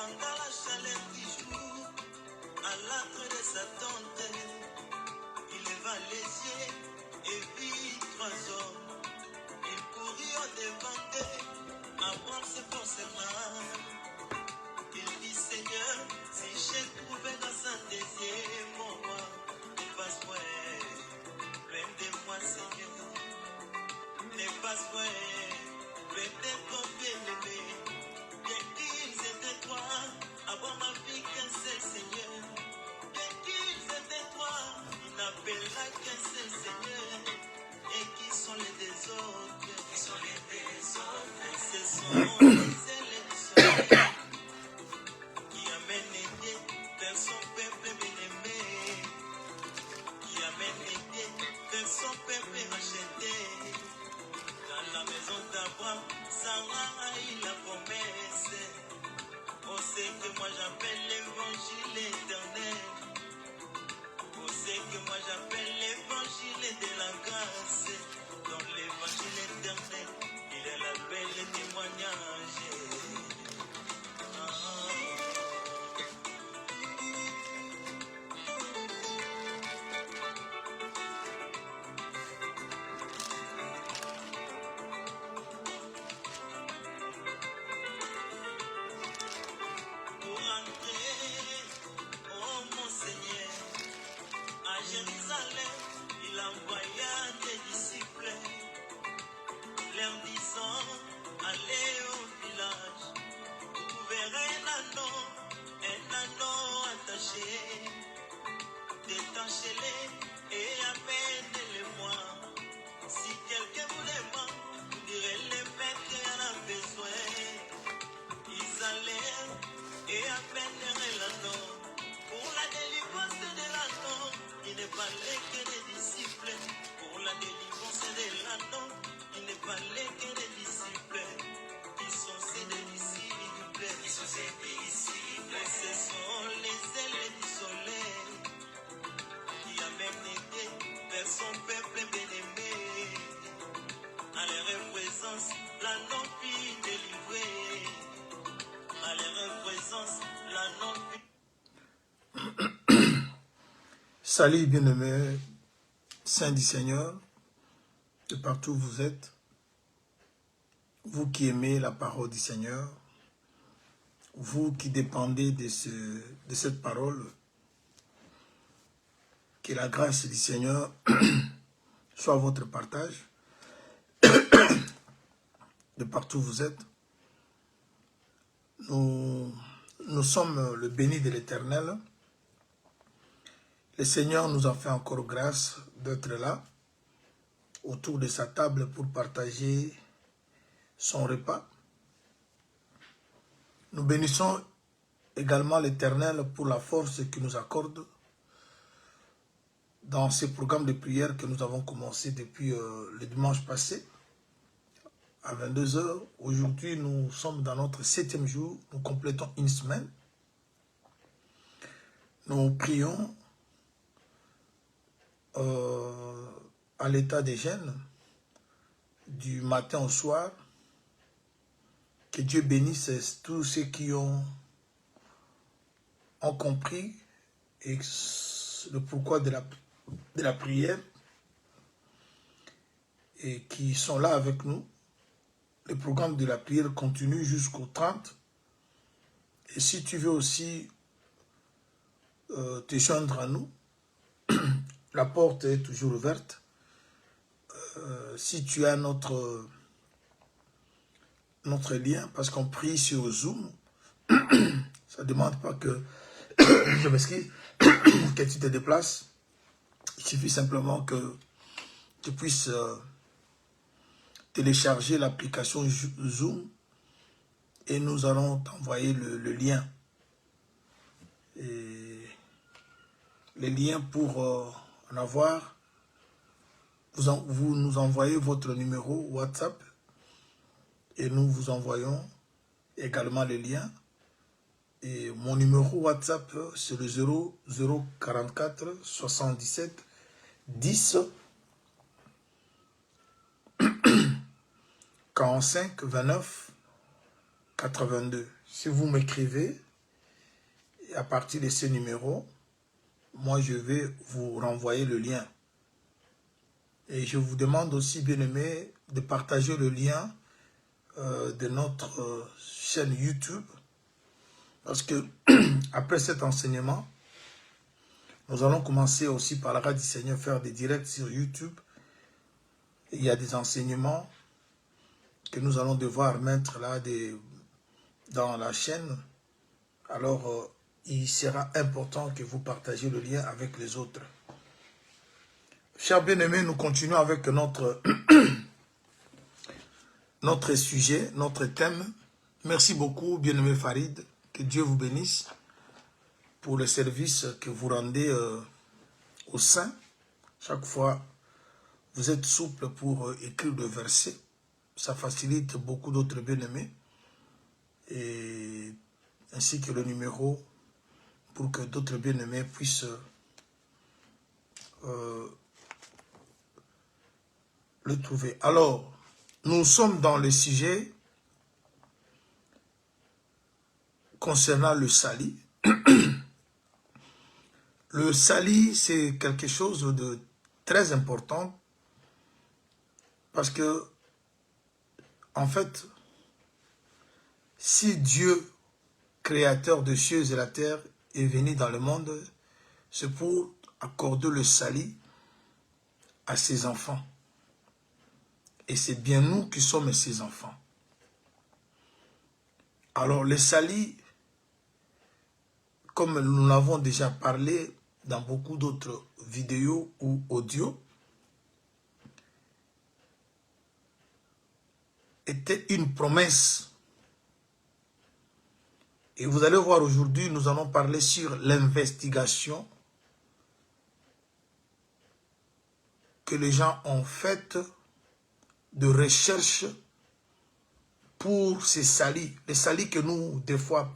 Malgré la chaleur du jour, à l'âtre de sa tente, il leva les yeux et vit trois hommes. Il courut au devant d'eux, Abraham se forcément. Il dit Seigneur, si j'ai trouvé dans un désir, mon roi, passe-moi, loin de moi, Seigneur. Ne passe-moi, loin de ton bien-aimé. Bien qu'ils étaient trois, avant ma vie qu'un seul Seigneur. Bien qu'ils étaient trois, il n'appella qu'un seul Seigneur. Et qui sont les deux autres? Qui sont les deux autres? Ce sont les ailes du soleil qui amènent Dieu vers son peuple bien-aimé. Qui amènent Dieu vers son peuple racheté. Dans la maison d'Abraham, Sarah a eu la promesse. On sait que moi j'appelle l'évangile éternel. On sait que moi j'appelle l'évangile de la grâce. Dans l'évangile éternel, il est la loi et le témoignage. Pour entrer, oh mon Seigneur, à Jérusalem, il envoya des disciples, leur disant, allez au village, vous verrez un anneau attaché, détachez-les et amenez-le-moi. Si quelqu'un vous demande, vous direz le maître en a besoin. Ils allèrent et amènèrent l'anneau. Pour la délivrance de l'anneau, il ne parlait que des disciples. Pour la délivrance de l'anneau, il ne parlait que des disciples. Qui sont ces disciples? Qui sont ces disciples? Ce sont les ailes du soleil qui amènent Dieu vers son peuple bien-aimé. À leur présence, l'anneau fut délivré. À leur présence, l'anneau fut... Salut bien-aimés, saints du Seigneur, de partout où vous êtes, vous qui aimez la parole du Seigneur, vous qui dépendez de cette parole, que la grâce du Seigneur soit votre partage, de partout où vous êtes. Nous sommes le béni de l'Éternel. Le Seigneur nous a fait encore grâce d'être là, autour de sa table pour partager son repas. Nous bénissons également l'Éternel pour la force qu'il nous accorde dans ces programmes de prière que nous avons commencé depuis le dimanche passé, à 22 h. Aujourd'hui, nous sommes dans notre 7e jour, nous complétons une semaine. Nous prions à l'état des jeûnes, du matin au soir. Que Dieu bénisse tous ceux qui ont compris et le pourquoi de la prière et qui sont là avec nous. Le programme de la prière continue jusqu'au 30. Et si tu veux aussi te joindre à nous, la porte est toujours ouverte. Si tu as notre lien, parce qu'on prie sur Zoom, ça ne demande pas que, je m'excuse, que tu te déplaces. Il suffit simplement que tu puisses télécharger l'application Zoom et nous allons t'envoyer le lien. Et les liens pour en avoir, vous nous envoyez votre numéro WhatsApp et nous vous envoyons également les liens. Et mon numéro WhatsApp, c'est le 0044 77 10 45 29 82. Si vous m'écrivez, Et à partir de ces numéros, moi je vais vous renvoyer le lien. Et je vous demande aussi, bien aimé, de partager le lien de notre chaîne YouTube. Parce que après cet enseignement, nous allons commencer aussi par la grâce du Seigneur faire des directs sur YouTube. Et il y a des enseignements que nous allons devoir mettre là dans la chaîne. Alors, il sera important que vous partagiez le lien avec les autres. Chers bien-aimés, nous continuons avec notre sujet, notre thème. Merci beaucoup, bien-aimé Farid. Que Dieu vous bénisse pour le service que vous rendez au sein. Chaque fois, vous êtes souple pour écrire le verset. Ça facilite beaucoup d'autres bien-aimés. Et ainsi que le numéro pour que d'autres bien-aimés puissent le trouver. Alors, nous sommes dans le sujet concernant le salut. Le salut, c'est quelque chose de très important parce que, en fait, si Dieu, créateur de cieux et la terre, est venu dans le monde, c'est pour accorder le salut à ses enfants. Et c'est bien nous qui sommes ses enfants. Alors, le salut, comme nous l'avons déjà parlé dans beaucoup d'autres vidéos ou audios, était une promesse. Et vous allez voir aujourd'hui, nous allons parler sur l'investigation que les gens ont faite de recherche pour ces salis. Les salis que nous, des fois,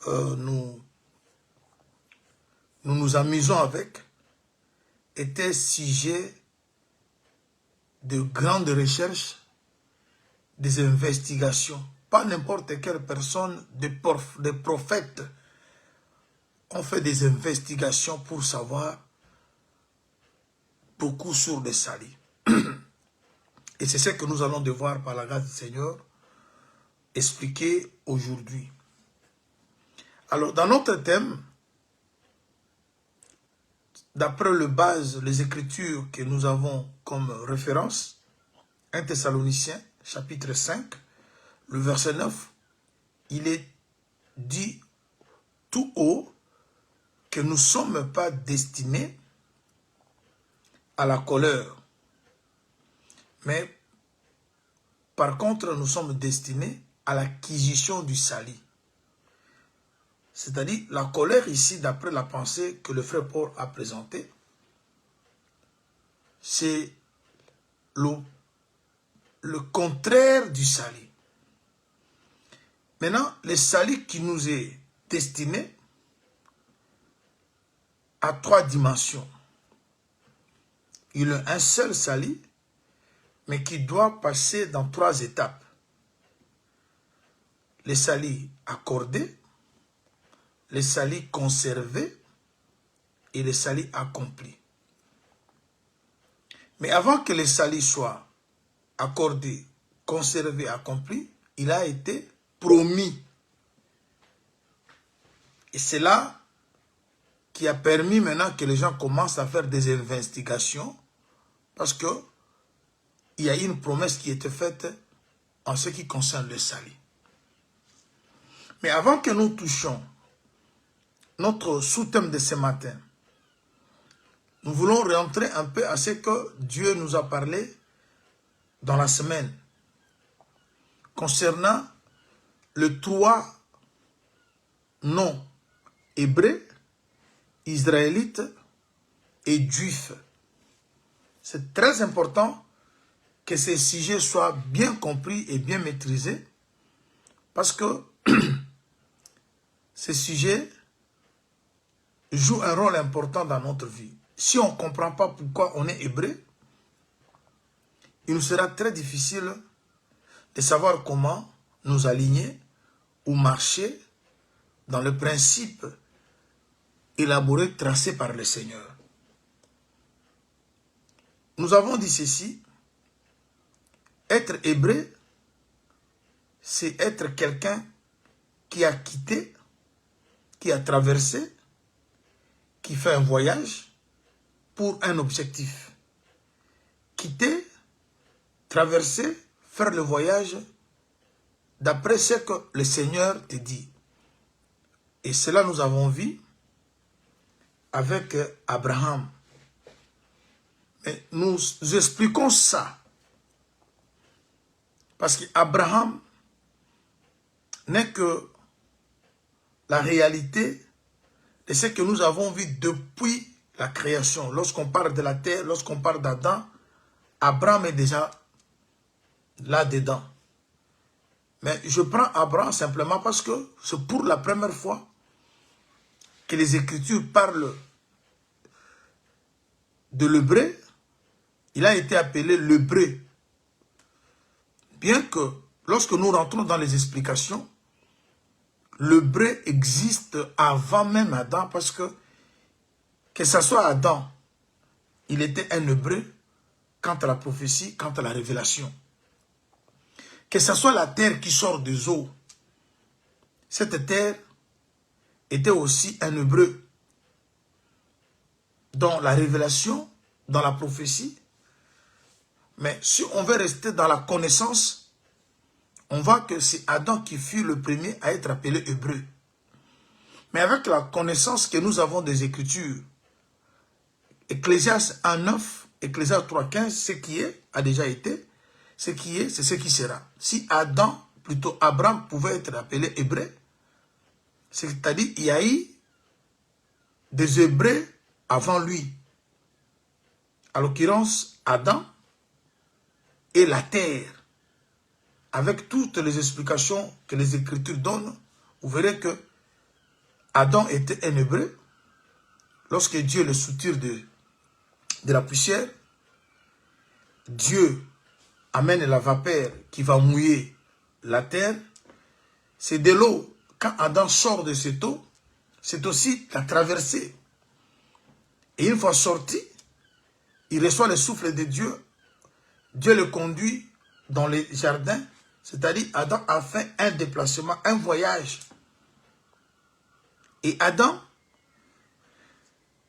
nous nous amusons avec, étaient sujet de grandes recherches, des investigations. Pas n'importe quelle personne, des prophètes ont fait des investigations pour savoir beaucoup sur les salis. Et c'est ce que nous allons devoir, par la grâce du Seigneur, expliquer aujourd'hui. Alors, dans notre thème, d'après les Écritures que nous avons comme référence, 1 Thessaloniciens, chapitre 5, le verset 9, il est dit tout haut que nous ne sommes pas destinés à la colère. Mais par contre, nous sommes destinés à l'acquisition du salut. C'est-à-dire, la colère ici, d'après la pensée que le frère Paul a présentée, c'est le contraire du salut. Maintenant, le salut qui nous est destiné a 3 dimensions. Il a un seul salut, mais qui doit passer dans 3 étapes. Le salut accordé, le salut conservé et le salut accompli. Mais avant que le salut soit accordé, conservé, accompli, il a été promis. Et c'est là qui a permis maintenant que les gens commencent à faire des investigations parce que il y a une promesse qui était faite en ce qui concerne le salut. Mais avant que nous touchions notre sous-thème de ce matin, nous voulons rentrer un peu à ce que Dieu nous a parlé dans la semaine concernant les 3 noms hébreux, israélites et juifs. C'est très important que ces sujets soient bien compris et bien maîtrisés parce que ces sujets jouent un rôle important dans notre vie. Si on ne comprend pas pourquoi on est hébreu, il nous sera très difficile de savoir comment nous aligner ou marcher dans le principe élaboré, tracé par le Seigneur. Nous avons dit ceci, être hébreu, c'est être quelqu'un qui a quitté, qui a traversé, qui fait un voyage pour un objectif. Quitter, traverser, faire le voyage d'après ce que le Seigneur te dit. Et cela nous avons vu avec Abraham. Mais nous expliquons ça. Parce qu'Abraham n'est que la réalité de ce que nous avons vu depuis la création. Lorsqu'on parle de la terre, lorsqu'on parle d'Adam, Abraham est déjà là-dedans. Mais je prends Abraham simplement parce que c'est pour la première fois que les Écritures parlent de l'hébreu. Il a été appelé l'hébreu. Bien que lorsque nous rentrons dans les explications, l'hébreu existe avant même Adam parce que ce soit Adam, il était un hébreu quant à la prophétie, quant à la révélation. Que ce soit la terre qui sort des eaux, cette terre était aussi un hébreu dans la révélation, dans la prophétie. Mais si on veut rester dans la connaissance, on voit que c'est Adam qui fut le premier à être appelé hébreu. Mais avec la connaissance que nous avons des Écritures, Ecclésiaste 1:9, Ecclésiaste 3:15, ce qui est, a déjà été, ce qui est, c'est ce qui sera. Si Adam, plutôt Abraham, pouvait être appelé hébreu, c'est-à-dire il y a eu des Hébreux avant lui. À l'occurrence, Adam et la terre. Avec toutes les explications que les Écritures donnent, vous verrez que Adam était un hébreu. Lorsque Dieu le soutire de la poussière, Dieu amène la vapeur qui va mouiller la terre. C'est de l'eau. Quand Adam sort de cette eau, c'est aussi la traversée. Et une fois sorti, il reçoit le souffle de Dieu. Dieu le conduit dans les jardins. C'est-à-dire, Adam a fait un déplacement, un voyage. Et Adam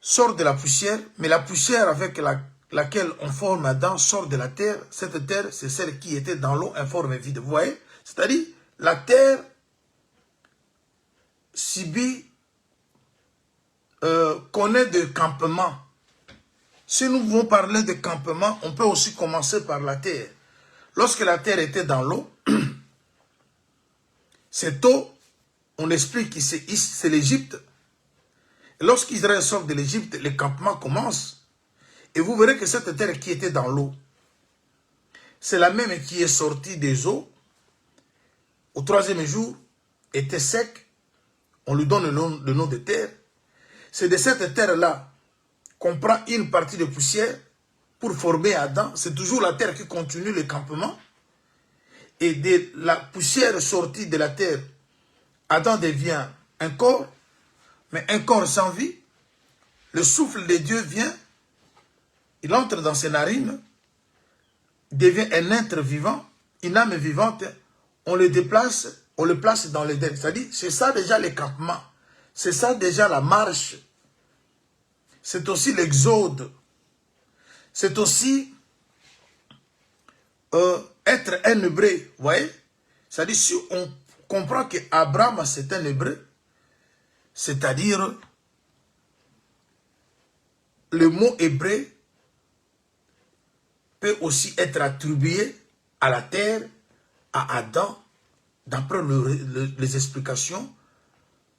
sort de la poussière, mais la poussière avec laquelle on forme Adam sort de la terre. Cette terre, c'est celle qui était dans l'eau, informe et vide. Vous voyez? C'est-à-dire, la terre subit, connaît des campements. Si nous voulons parler de campement, on peut aussi commencer par la terre. Lorsque la terre était dans l'eau, cette eau, on explique que c'est l'Égypte. Lorsqu'Israël sort de l'Égypte, les campements commencent. Et vous verrez que cette terre qui était dans l'eau, c'est la même qui est sortie des eaux. Au troisième jour, était sec. On lui donne le nom de terre. C'est de cette terre-là qu'on prend une partie de poussière pour former Adam. C'est toujours la terre qui continue le campement. Et de la poussière sortie de la terre, Adam devient un corps, mais un corps sans vie. Le souffle de Dieu vient, il entre dans ses narines, devient un être vivant, une âme vivante. On le déplace, on le place dans l'Éden. C'est-à-dire, c'est ça déjà le campement. C'est ça déjà la marche. C'est aussi l'exode. C'est aussi être un hébreu. Vous voyez? C'est-à-dire, si on comprend qu'Abraham, c'est un hébreu, c'est-à-dire, le mot hébreu peut aussi être attribué à la terre, à Adam, d'après les explications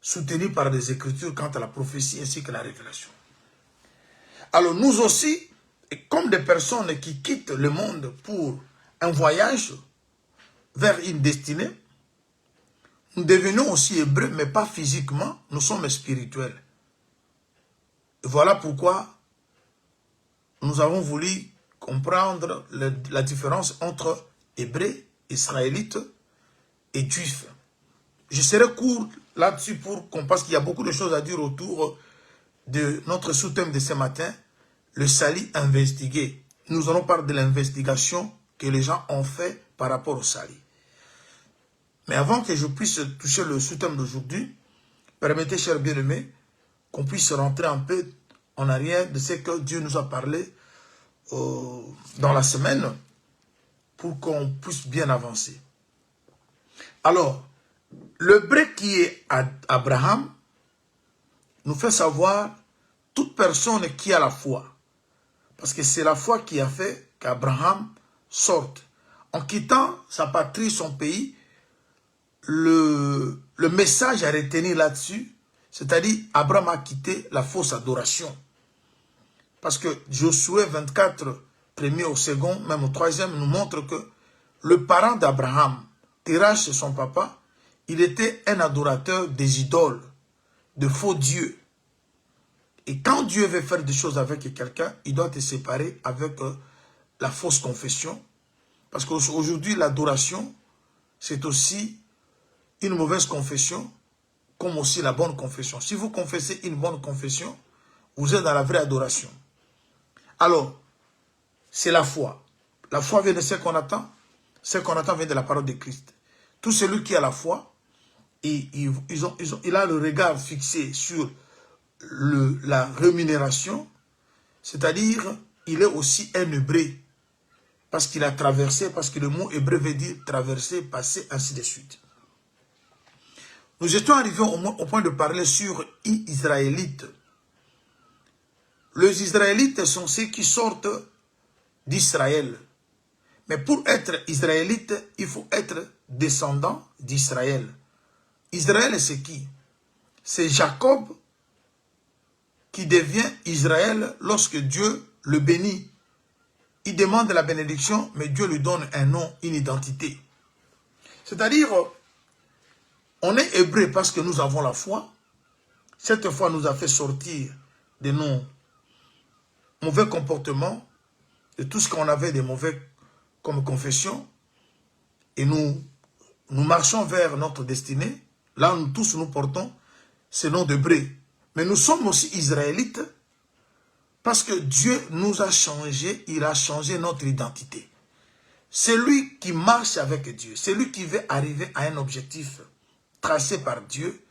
soutenues par les Écritures quant à la prophétie ainsi que la révélation. Alors nous aussi, comme des personnes qui quittent le monde pour un voyage vers une destinée, nous devenons aussi hébreux, mais pas physiquement, nous sommes spirituels. Voilà pourquoi nous avons voulu comprendre la différence entre hébreux, israélites et juifs. Je serai court là-dessus parce qu'il y a beaucoup de choses à dire autour de notre sous-thème de ce matin, le salut investigué. Nous allons parler de l'investigation que les gens ont fait par rapport au salut. Mais avant que je puisse toucher le sous-thème d'aujourd'hui, permettez, chers bien-aimés, qu'on puisse rentrer un peu en arrière de ce que Dieu nous a parlé dans la semaine pour qu'on puisse bien avancer. Alors, le bré qui est Abraham nous fait savoir toute personne qui a la foi. Parce que c'est la foi qui a fait qu'Abraham sorte. En quittant sa patrie, son pays, le message à retenir là-dessus, c'est-à-dire Abraham a quitté la fausse adoration. Parce que Josué 24, premier au second, même au troisième, nous montre que le parent d'Abraham, Terach, c'est son papa, il était un adorateur des idoles, de faux dieux. Et quand Dieu veut faire des choses avec quelqu'un, il doit te séparer avec la fausse confession. Parce qu'aujourd'hui, l'adoration, c'est aussi une mauvaise confession, comme aussi la bonne confession. Si vous confessez une bonne confession, vous êtes dans la vraie adoration. Alors, c'est la foi. La foi vient de ce qu'on attend. Ce qu'on attend vient de la parole de Christ. Tout celui qui a la foi, il a le regard fixé sur la rémunération, c'est-à-dire il est aussi un hébreu, parce qu'il a traversé, parce que le mot hébreu veut dire traverser, passer, ainsi de suite. Nous étions arrivés au point de parler sur les Israélites. Les Israélites sont ceux qui sortent d'Israël. Mais pour être Israélite, il faut être descendant d'Israël. Israël, c'est qui? C'est Jacob qui devient Israël lorsque Dieu le bénit. Il demande la bénédiction, mais Dieu lui donne un nom, une identité. C'est-à-dire, on est hébreu parce que nous avons la foi. Cette foi nous a fait sortir de nos mauvais comportements, de tout ce qu'on avait de mauvais comme confession. Et nous marchons vers notre destinée. Là, nous tous nous portons ce nom d'hébreu. Mais nous sommes aussi israélites parce que Dieu nous a changé, il a changé notre identité. Celui qui marche avec Dieu, celui qui veut arriver à un objectif tracé par Dieu,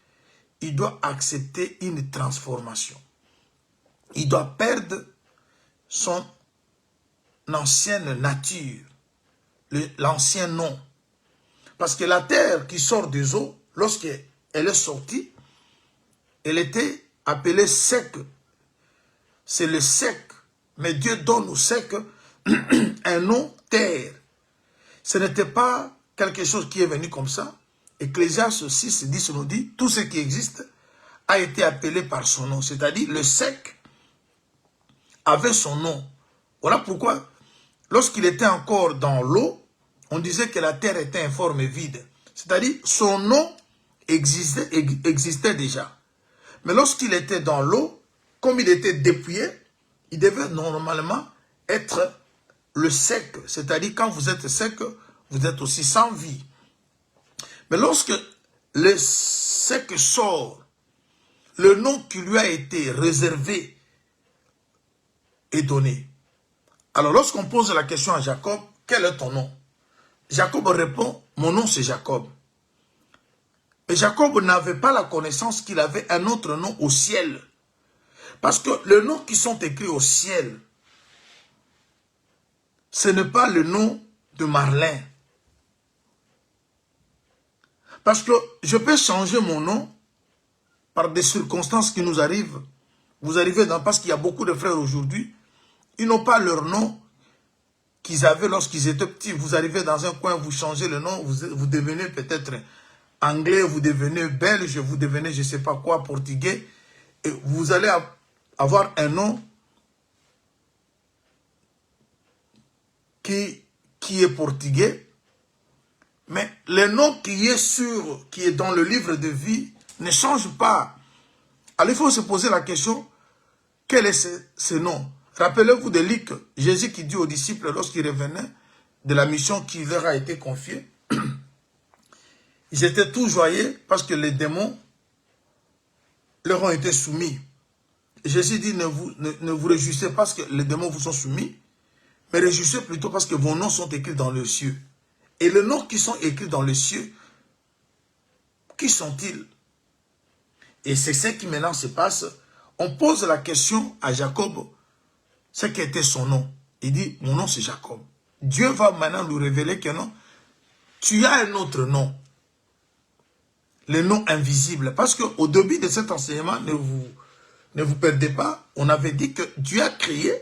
il doit accepter une transformation. Il doit perdre son ancienne nature, l'ancien nom. Parce que la terre qui sort des eaux, lorsqu'elle est sortie, elle était appelée sec. C'est le sec. Mais Dieu donne au sec un nom terre. Ce n'était pas quelque chose qui est venu comme ça. Ecclésiaste 6, 10 nous dit, tout ce qui existe a été appelé par son nom. C'est-à-dire le sec avait son nom. Voilà pourquoi, lorsqu'il était encore dans l'eau, on disait que la terre était informe et vide. C'est-à-dire son nom existait déjà. Mais lorsqu'il était dans l'eau, comme il était dépouillé, il devait normalement être le sec. C'est-à-dire quand vous êtes sec, vous êtes aussi sans vie. Mais lorsque le sec sort, le nom qui lui a été réservé est donné. Alors lorsqu'on pose la question à Jacob, quel est ton nom? Jacob répond, mon nom c'est Jacob. Et Jacob n'avait pas la connaissance qu'il avait un autre nom au ciel. Parce que les noms qui sont écrits au ciel, ce n'est pas le nom de Marlin. Parce que je peux changer mon nom par des circonstances qui nous arrivent. Vous arrivez dans, parce qu'il y a beaucoup de frères aujourd'hui, ils n'ont pas leur nom qu'ils avaient lorsqu'ils étaient petits. Vous arrivez dans un coin, vous changez le nom, vous devenez peut-être anglais, vous devenez belge, vous devenez je ne sais pas quoi, portugais. Et vous allez avoir un nom qui est portugais. Mais le nom qui est dans le livre de vie ne change pas. Alors il faut se poser la question, quel est ce nom? Rappelez-vous de Luc, Jésus qui dit aux disciples lorsqu'il revenait de la mission qui leur a été confiée, ils étaient tous joyeux parce que les démons leur ont été soumis. Jésus dit, ne vous réjouissez pas parce que les démons vous sont soumis, mais réjouissez plutôt parce que vos noms sont écrits dans les cieux. Et les noms qui sont écrits dans les cieux, qui sont-ils? Et c'est ce qui maintenant se passe. On pose la question à Jacob, ce qui était son nom. Il dit, mon nom c'est Jacob. Dieu va maintenant lui révéler que non, tu as un autre nom. Le nom invisible. Parce qu'au début de cet enseignement, ne vous perdez pas, on avait dit que Dieu a créé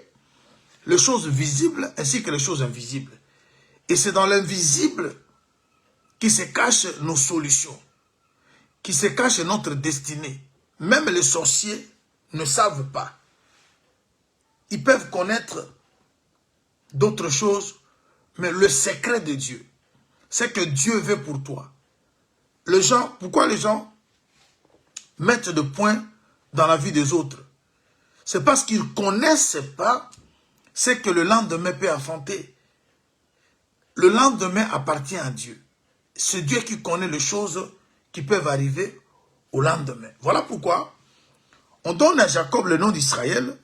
les choses visibles ainsi que les choses invisibles. Et c'est dans l'invisible qui se cachent nos solutions, qui se cache notre destinée. Même les sorciers ne savent pas. Ils peuvent connaître d'autres choses, mais le secret de Dieu, c'est que Dieu veut pour toi. Pourquoi les gens mettent de points dans la vie des autres? C'est parce qu'ils ne connaissent pas ce que le lendemain peut affronter. Le lendemain appartient à Dieu. C'est Dieu qui connaît les choses qui peuvent arriver au lendemain. Voilà pourquoi on donne à Jacob le nom d'Israël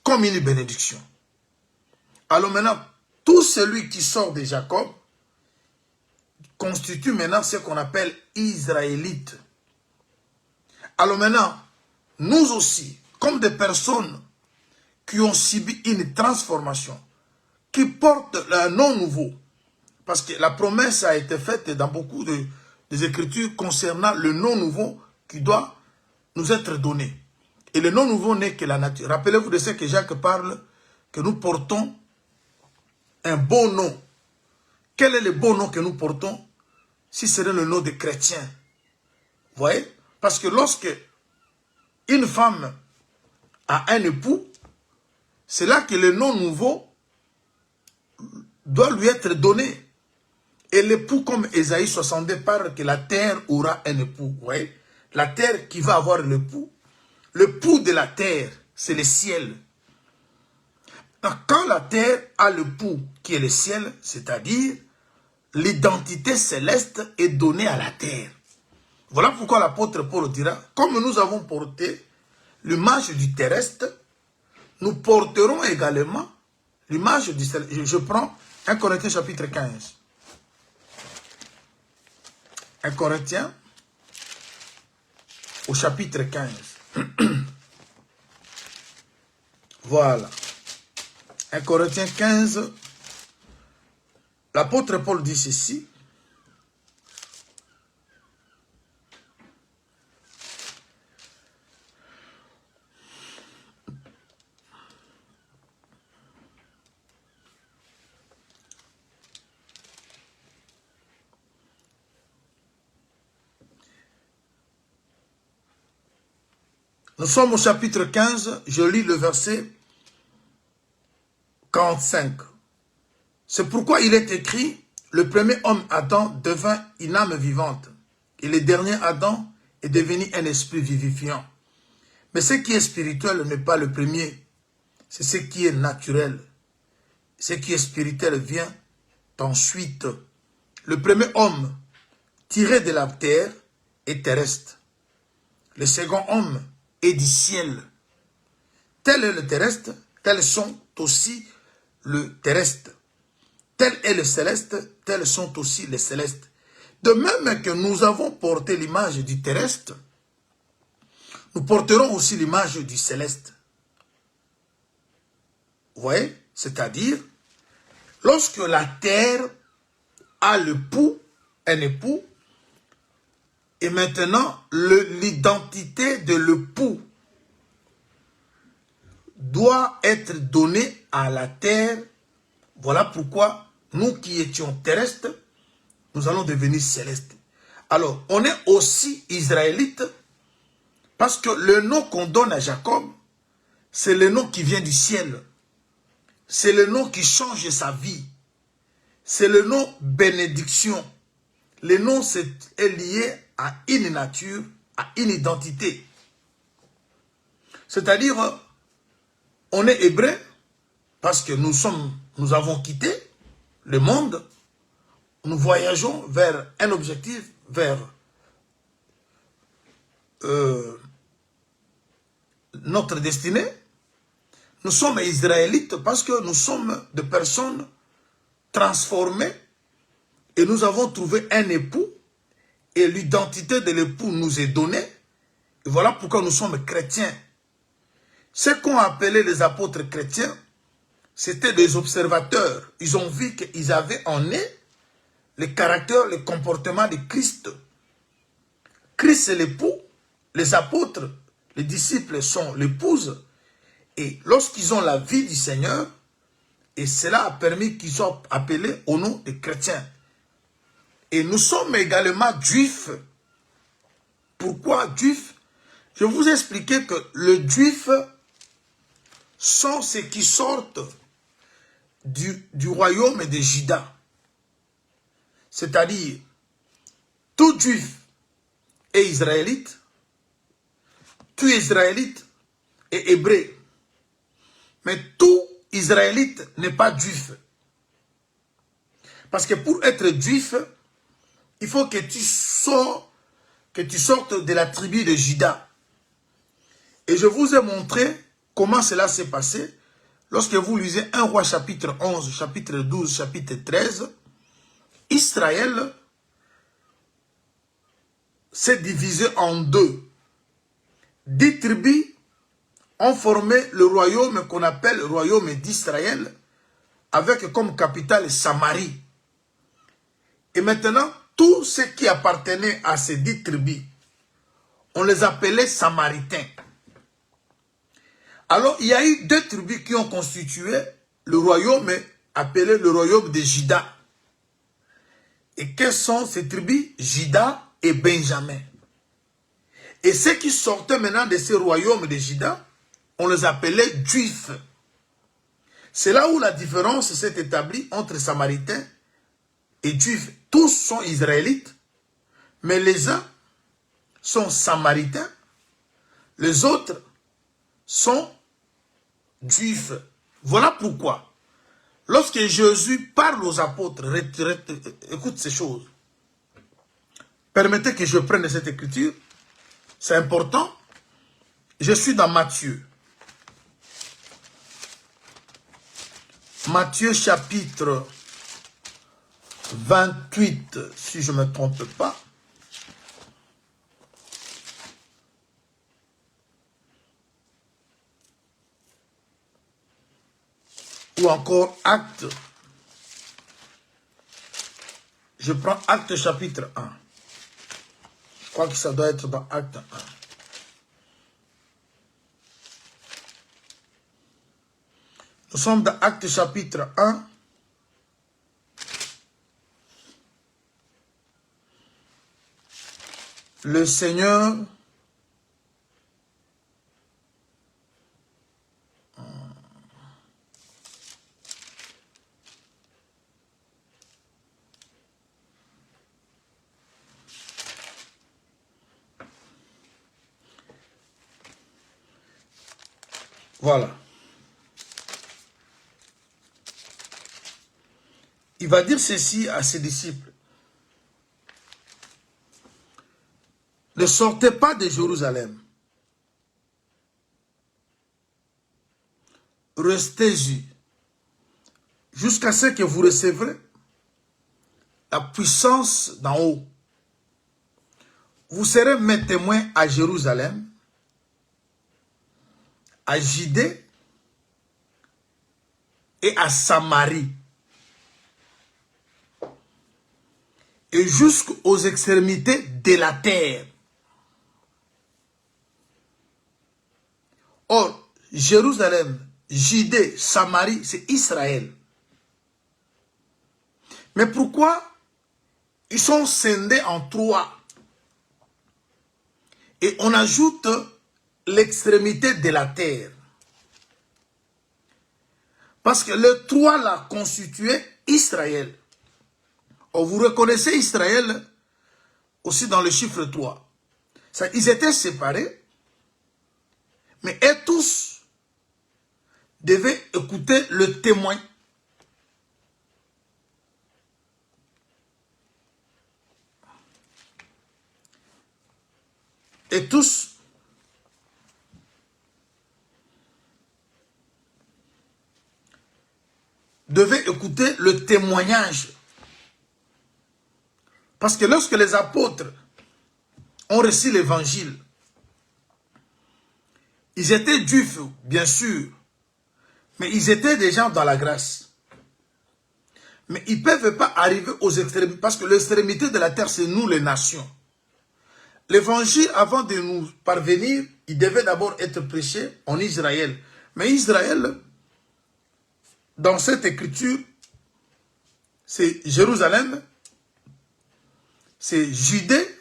comme une bénédiction. Alors maintenant, tout celui qui sort de Jacob constitue maintenant ce qu'on appelle Israélite. Alors maintenant, nous aussi, comme des personnes qui ont subi une transformation, qui portent un nom nouveau, parce que la promesse a été faite dans beaucoup des Écritures concernant le nom nouveau qui doit nous être donné. Et le nom nouveau n'est que la nature. Rappelez-vous de ce que Jacques parle, que nous portons un beau nom. Quel est le beau nom que nous portons? Si c'est le nom de chrétien. Vous voyez? Parce que lorsque une femme a un époux, c'est là que le nom nouveau doit lui être donné. Et l'époux, comme Ésaïe 62 parle que la terre aura un époux. Vous voyez? La terre qui va avoir l'époux. L'époux de la terre, c'est le ciel. Quand la terre a l'époux qui est le ciel, c'est-à-dire l'identité céleste est donnée à la terre. Voilà pourquoi l'apôtre Paul dira, comme nous avons porté l'image du terrestre, nous porterons également l'image du céleste. Je prends 1 Corinthiens chapitre 15. 1 Corinthiens au chapitre 15. Voilà. 1 Corinthiens 15. L'apôtre Paul dit ceci. Nous sommes au chapitre 15, je lis le verset 45. C'est pourquoi il est écrit, le premier homme Adam devint une âme vivante, et le dernier Adam est devenu un esprit vivifiant. Mais ce qui est spirituel n'est pas le premier, c'est ce qui est naturel. Ce qui est spirituel vient ensuite. Le premier homme tiré de la terre est terrestre. Le second homme est du ciel. Tel est le terrestre, tels sont aussi le terrestre. Tel est le céleste, tels sont aussi les célestes. De même que nous avons porté l'image du terrestre, nous porterons aussi l'image du céleste. Vous voyez? C'est-à-dire, lorsque la terre a l'époux, un époux, et maintenant, l'identité de l'époux doit être donnée à la terre. Voilà pourquoi nous qui étions terrestres, nous allons devenir célestes. Alors, on est aussi israélites parce que le nom qu'on donne à Jacob, c'est le nom qui vient du ciel. C'est le nom qui change sa vie. C'est le nom bénédiction. Le nom est lié à une nature, à une identité. C'est-à-dire, on est hébreu parce que nous avons quitté le monde. Nous voyageons vers un objectif, vers notre destinée. Nous sommes israélites parce que nous sommes des personnes transformées et nous avons trouvé un époux et l'identité de l'époux nous est donnée. Et voilà pourquoi nous sommes chrétiens. Ce qu'ont appelé les apôtres chrétiens, c'était des observateurs. Ils ont vu qu'ils avaient en eux le caractère, le comportement de Christ. Christ est l'époux, les apôtres, les disciples sont l'épouse. Et lorsqu'ils ont la vie du Seigneur, et cela a permis qu'ils soient appelés au nom de chrétiens. Et nous sommes également juifs. Pourquoi juifs? Je vous ai expliqué que les juifs sont ceux qui sortent du royaume de Juda. C'est-à-dire, tout juif est israélite, tout israélite est hébreu. Mais tout israélite n'est pas juif. Parce que pour être juif, il faut que tu sortes de la tribu de Juda. Et je vous ai montré comment cela s'est passé lorsque vous lisez 1 Roi chapitre 11, chapitre 12, chapitre 13. Israël s'est divisé en deux. 10 tribus ont formé le royaume qu'on appelle le royaume d'Israël, avec comme capitale Samarie. Et maintenant, tous ceux qui appartenaient à ces 10 tribus, on les appelait Samaritains. Alors, il y a eu 2 tribus qui ont constitué le royaume appelé le royaume de Juda. Et quelles sont ces tribus? Juda et Benjamin. Et ceux qui sortaient maintenant de ce royaume de Juda, on les appelait Juifs. C'est là où la différence s'est établie entre Samaritains et Juifs. Tous sont Israélites, mais les uns sont Samaritains, les autres sont Juifs. Voilà pourquoi, lorsque Jésus parle aux apôtres, écoute ces choses. Permettez que je prenne cette écriture, c'est important. Je suis dans Matthieu. Matthieu chapitre 28, si je ne me trompe pas. Ou encore Actes. Je prends Actes chapitre 1. Je crois que ça doit être dans Actes 1. Nous sommes dans Actes chapitre 1. Le Seigneur voilà. Il va dire ceci à ses disciples. Ne sortez pas de Jérusalem. Restez-y jusqu'à ce que vous recevrez la puissance d'en haut. Vous serez mes témoins à Jérusalem, à Judée et à Samarie, et jusqu'aux extrémités de la terre. Or, Jérusalem, Judée, Samarie, c'est Israël. Mais pourquoi ils sont scindés en 3? Et on ajoute l'extrémité de la terre. Parce que le 3 l'a constitué Israël. Or, vous reconnaissez Israël aussi dans le chiffre 3. Ils étaient séparés, mais eux tous devaient écouter le témoin. Et tous devez écouter le témoignage. Parce que lorsque les apôtres ont reçu l'évangile, ils étaient juifs, bien sûr, mais ils étaient des gens dans la grâce. Mais ils ne peuvent pas arriver aux extrémités, parce que l'extrémité de la terre, c'est nous les nations. L'évangile, avant de nous parvenir, il devait d'abord être prêché en Israël. Mais Israël, dans cette écriture, c'est Jérusalem, c'est Judée,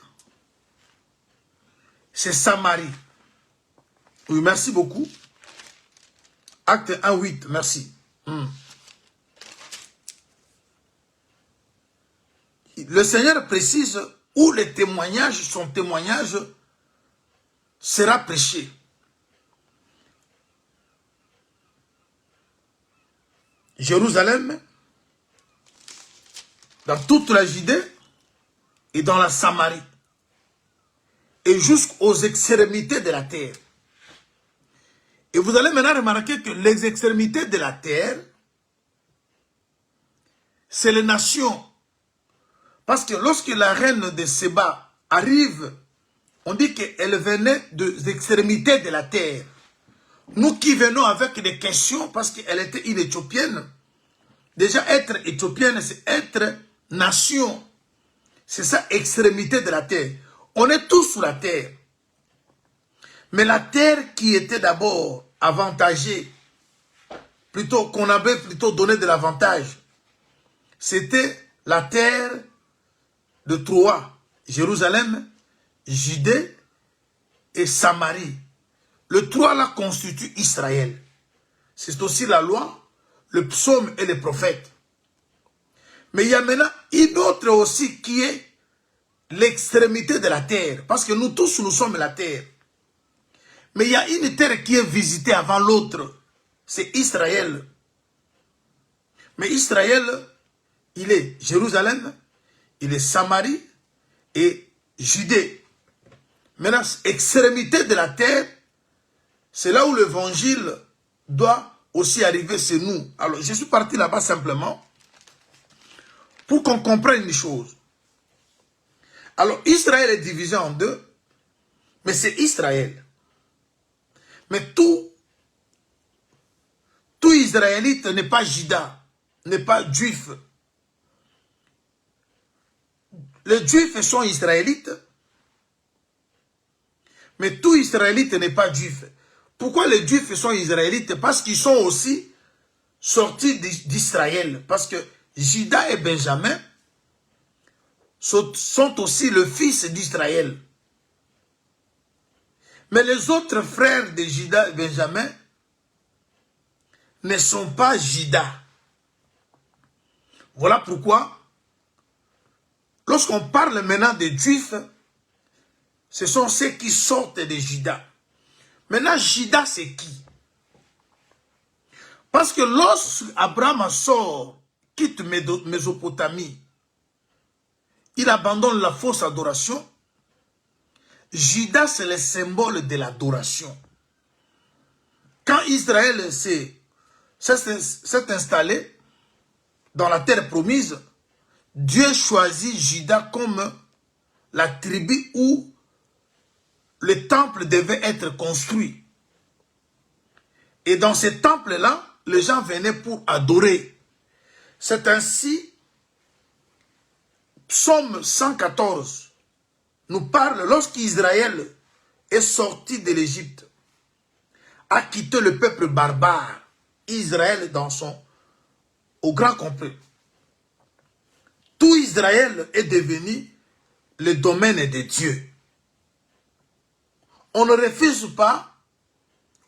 c'est Samarie. Oui, merci beaucoup. Acte 1:8, merci. Le Seigneur précise où les témoignages, son témoignage sera prêché. Jérusalem, dans toute la Judée et dans la Samarie, et jusqu'aux extrémités de la terre. Et vous allez maintenant remarquer que les extrémités de la terre, c'est les nations. Parce que lorsque la reine de Séba arrive, on dit qu'elle venait des extrémités de la terre. Nous qui venons avec des questions, parce qu'elle était une Éthiopienne, déjà être Éthiopienne, c'est être nation. C'est ça, extrémité de la terre. On est tous sous la terre. Mais la terre qui était d'abord avantagée, plutôt qu'on avait plutôt donné de l'avantage, c'était la terre de Troie, Jérusalem, Judée et Samarie. Le Troie là constitue Israël. C'est aussi la loi, le psaume et les prophètes. Mais il y a maintenant une autre aussi qui est l'extrémité de la terre. Parce que nous tous, nous sommes la terre. Mais il y a une terre qui est visitée avant l'autre. C'est Israël. Mais Israël, il est Jérusalem, il est Samarie et Judée. Maintenant, extrémité de la terre, c'est là où l'évangile doit aussi arriver, c'est nous. Alors, je suis parti là-bas simplement pour qu'on comprenne une chose. Alors, Israël est divisé en deux, mais c'est Israël. Mais tout Israélite n'est pas Juda, n'est pas juif. Les juifs sont israélites, mais tout Israélite n'est pas juif. Pourquoi les juifs sont israélites? Parce qu'ils sont aussi sortis d'Israël. Parce que Juda et Benjamin sont aussi le fils d'Israël. Mais les autres frères de Juda et Benjamin ne sont pas Juda. Voilà pourquoi, lorsqu'on parle maintenant des Juifs, ce sont ceux qui sortent de Juda. Maintenant, Juda, c'est qui? Parce que lorsqu'Abraham sort, quitte Mésopotamie, il abandonne la fausse adoration. Juda, c'est le symbole de l'adoration. Quand Israël s'est installé dans la terre promise, Dieu choisit Juda comme la tribu où le temple devait être construit. Et dans ce temple-là, les gens venaient pour adorer. C'est ainsi, Psaume 114 nous parle lorsqu'Israël est sorti de l'Égypte, a quitté le peuple barbare, Israël au grand complet. Tout Israël est devenu le domaine de Dieu. On ne refuse pas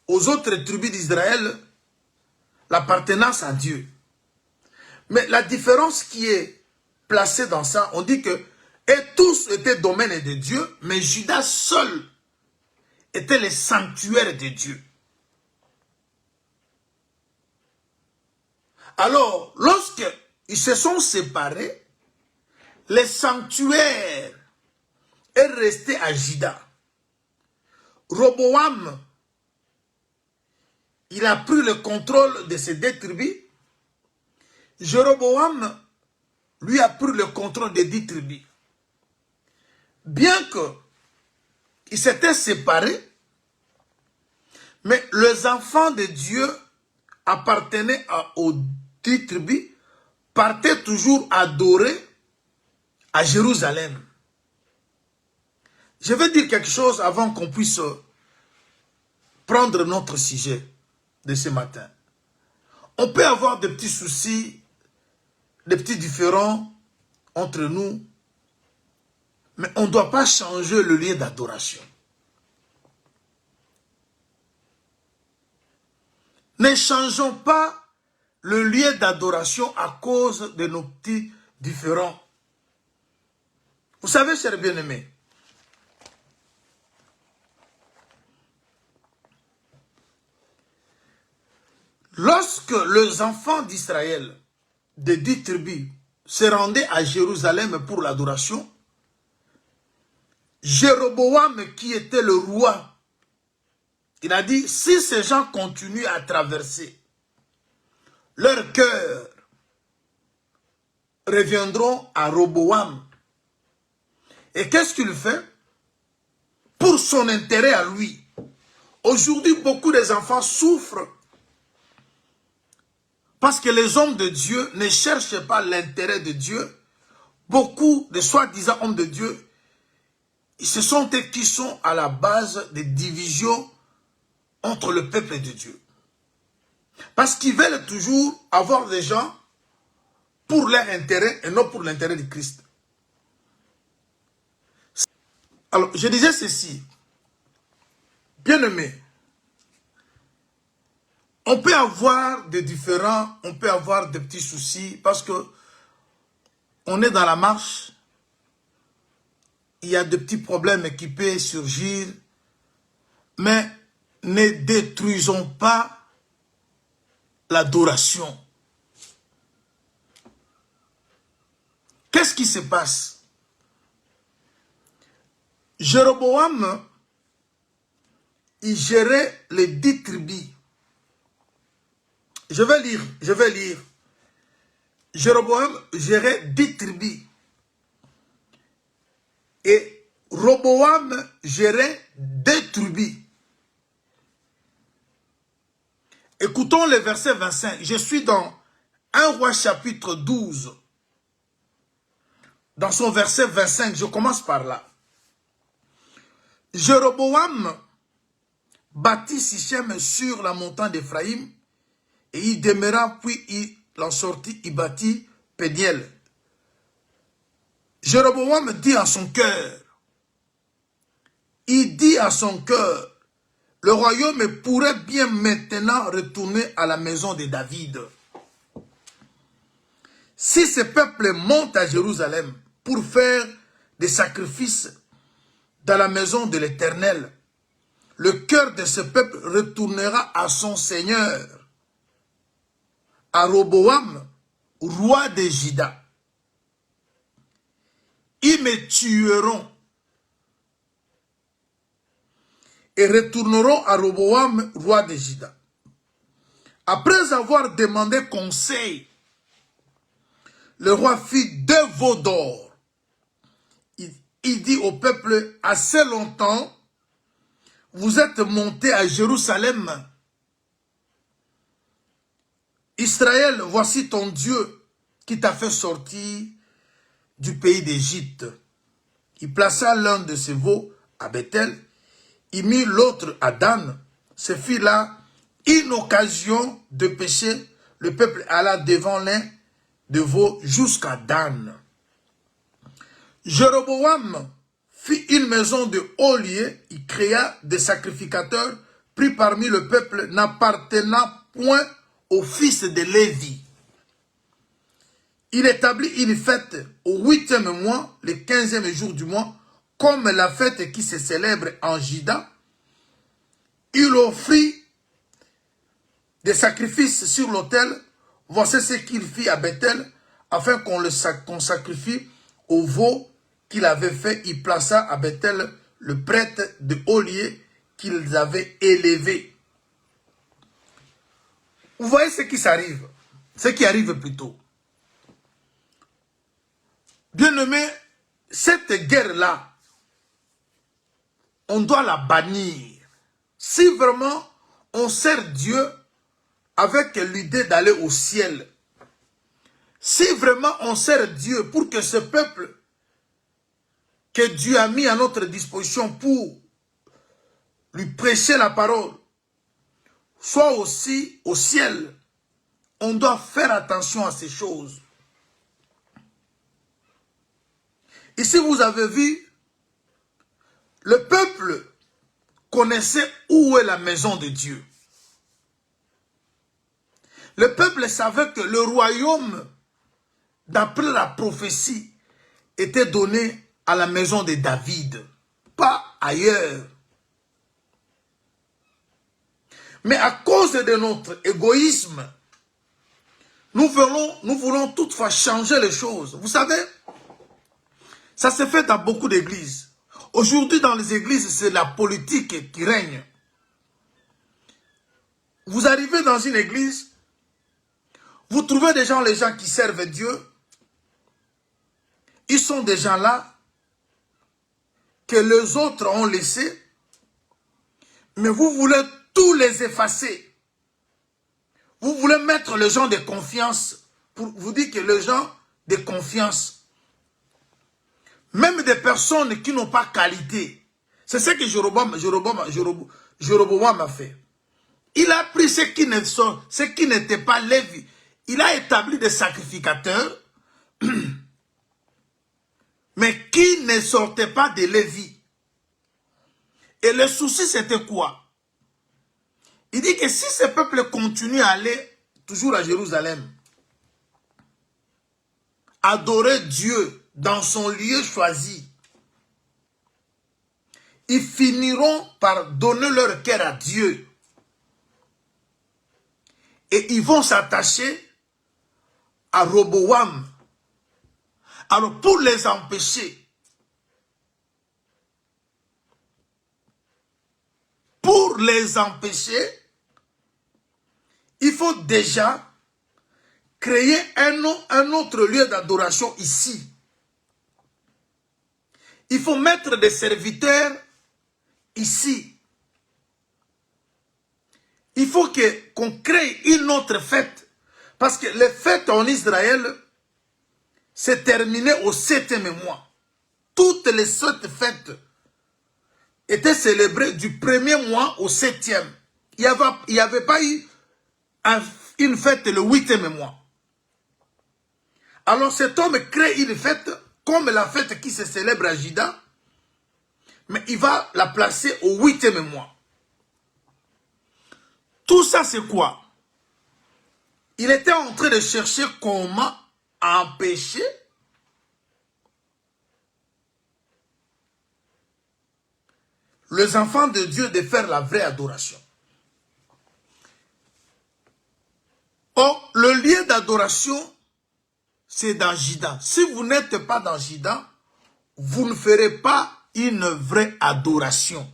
aux autres tribus d'Israël l'appartenance à Dieu. Mais la différence qui est placée dans ça, on dit que et tous étaient domaine de Dieu, mais Juda seul était le sanctuaire de Dieu. Alors, lorsqu'ils se sont séparés, le sanctuaire est resté à Juda. Roboam, il a pris le contrôle de ces deux tribus. Jéroboam lui a pris le contrôle des 10 tribus. Bien qu'ils s'étaient séparés, mais les enfants de Dieu appartenaient aux 10 tribus, partaient toujours adorer à Jérusalem. Je vais dire quelque chose avant qu'on puisse prendre notre sujet de ce matin. On peut avoir des petits soucis, des petits différends entre nous, mais on ne doit pas changer le lieu d'adoration. Ne changeons pas le lieu d'adoration à cause de nos petits différends. Vous savez, chers bien-aimés, lorsque les enfants d'Israël, des 10 tribus, se rendaient à Jérusalem pour l'adoration, Jéroboam, qui était le roi, il a dit, si ces gens continuent à traverser, leur cœur reviendront à Roboam. Et qu'est-ce qu'il fait? Pour son intérêt à lui. Aujourd'hui, beaucoup des enfants souffrent parce que les hommes de Dieu ne cherchent pas l'intérêt de Dieu. Beaucoup de soi-disant hommes de Dieu, ce sont eux qui sont à la base des divisions entre le peuple de Dieu. Parce qu'ils veulent toujours avoir des gens pour leur intérêt et non pour l'intérêt de Christ. Alors, je disais ceci. Bien-aimés, on peut avoir des différends, on peut avoir des petits soucis parce que on est dans la marche. Il y a des petits problèmes qui peuvent surgir, mais ne détruisons pas l'adoration. Qu'est-ce qui se passe? Jéroboam, il gérait les 10 tribus. Je vais lire. Jéroboam gérait 10 tribus. Et Roboam gérait 2 tribus. Écoutons le verset 25. Je suis dans 1 Roi chapitre 12. Dans son verset 25, je commence par là. Jéroboam bâtit Sichem sur la montagne d'Éphraïm et il demeura, puis il en sortit, il bâtit Péniel. Jéroboam dit à son cœur, le royaume pourrait bien maintenant retourner à la maison de David. Si ce peuple monte à Jérusalem pour faire des sacrifices dans la maison de l'Éternel, le cœur de ce peuple retournera à son Seigneur, à Roboam, roi de Juda. Ils me tueront et retourneront à Roboam, roi de Juda. Après avoir demandé conseil, le roi fit 2 veaux d'or. Il dit au peuple, assez longtemps, vous êtes montés à Jérusalem. Israël, voici ton Dieu qui t'a fait sortir du pays d'Égypte. Il plaça l'un de ses veaux à Bethel, il mit l'autre à Dan. Ce fut là une occasion de pécher. Le peuple alla devant l'un de veaux jusqu'à Dan. Jéroboam fit une maison de haut lieu, il créa des sacrificateurs pris parmi le peuple n'appartenant point aux fils de Lévi. Il établit une fête au 8e mois, le 15e jour du mois, comme la fête qui se célèbre en Juda. Il offrit des sacrifices sur l'autel. Voici ce qu'il fit à Bethel, afin qu'on sacrifie au veau qu'il avait fait. Il plaça à Bethel le prêtre de haut lieu qu'ils avaient élevé. Vous voyez ce qui s'arrive, ce qui arrive plutôt. Bien-aimés, cette guerre-là, on doit la bannir. Si vraiment on sert Dieu avec l'idée d'aller au ciel, si vraiment on sert Dieu pour que ce peuple que Dieu a mis à notre disposition pour lui prêcher la parole, soit aussi au ciel, on doit faire attention à ces choses. Ici, vous avez vu, le peuple connaissait où est la maison de Dieu. Le peuple savait que le royaume, d'après la prophétie, était donné à la maison de David, pas ailleurs. Mais à cause de notre égoïsme, nous voulons toutefois changer les choses. Vous savez, ça se fait dans beaucoup d'églises. Aujourd'hui, dans les églises, c'est la politique qui règne. Vous arrivez dans une église, vous trouvez les gens qui servent Dieu. Ils sont des gens là que les autres ont laissés, mais vous voulez tous les effacer. Vous voulez mettre les gens de confiance, pour vous dire que les gens de confiance, même des personnes qui n'ont pas qualité. C'est ce que Jéroboam a fait. Il a pris ceux qui n'étaient pas Lévi. Il a établi des sacrificateurs, mais qui ne sortaient pas de Lévi. Et le souci, c'était quoi? Il dit que si ce peuple continue à aller toujours à Jérusalem, adorer Dieu dans son lieu choisi, ils finiront par donner leur cœur à Dieu. Et ils vont s'attacher à Roboam. Alors pour les empêcher, il faut déjà créer un autre lieu d'adoration ici. Il faut mettre des serviteurs ici. Il faut qu'on crée une autre fête. Parce que les fêtes en Israël se terminaient au 7e mois. Toutes les 7 fêtes étaient célébrées du 1er mois au 7e. Il n'y avait pas eu une fête le 8e mois. Alors cet homme crée une fête comme la fête qui se célèbre à Juda, mais il va la placer au 8e mois. Tout ça, c'est quoi? Il était en train de chercher comment empêcher les enfants de Dieu de faire la vraie adoration. Or, le lieu d'adoration, c'est dans Juda. Si vous n'êtes pas dans Juda, vous ne ferez pas une vraie adoration.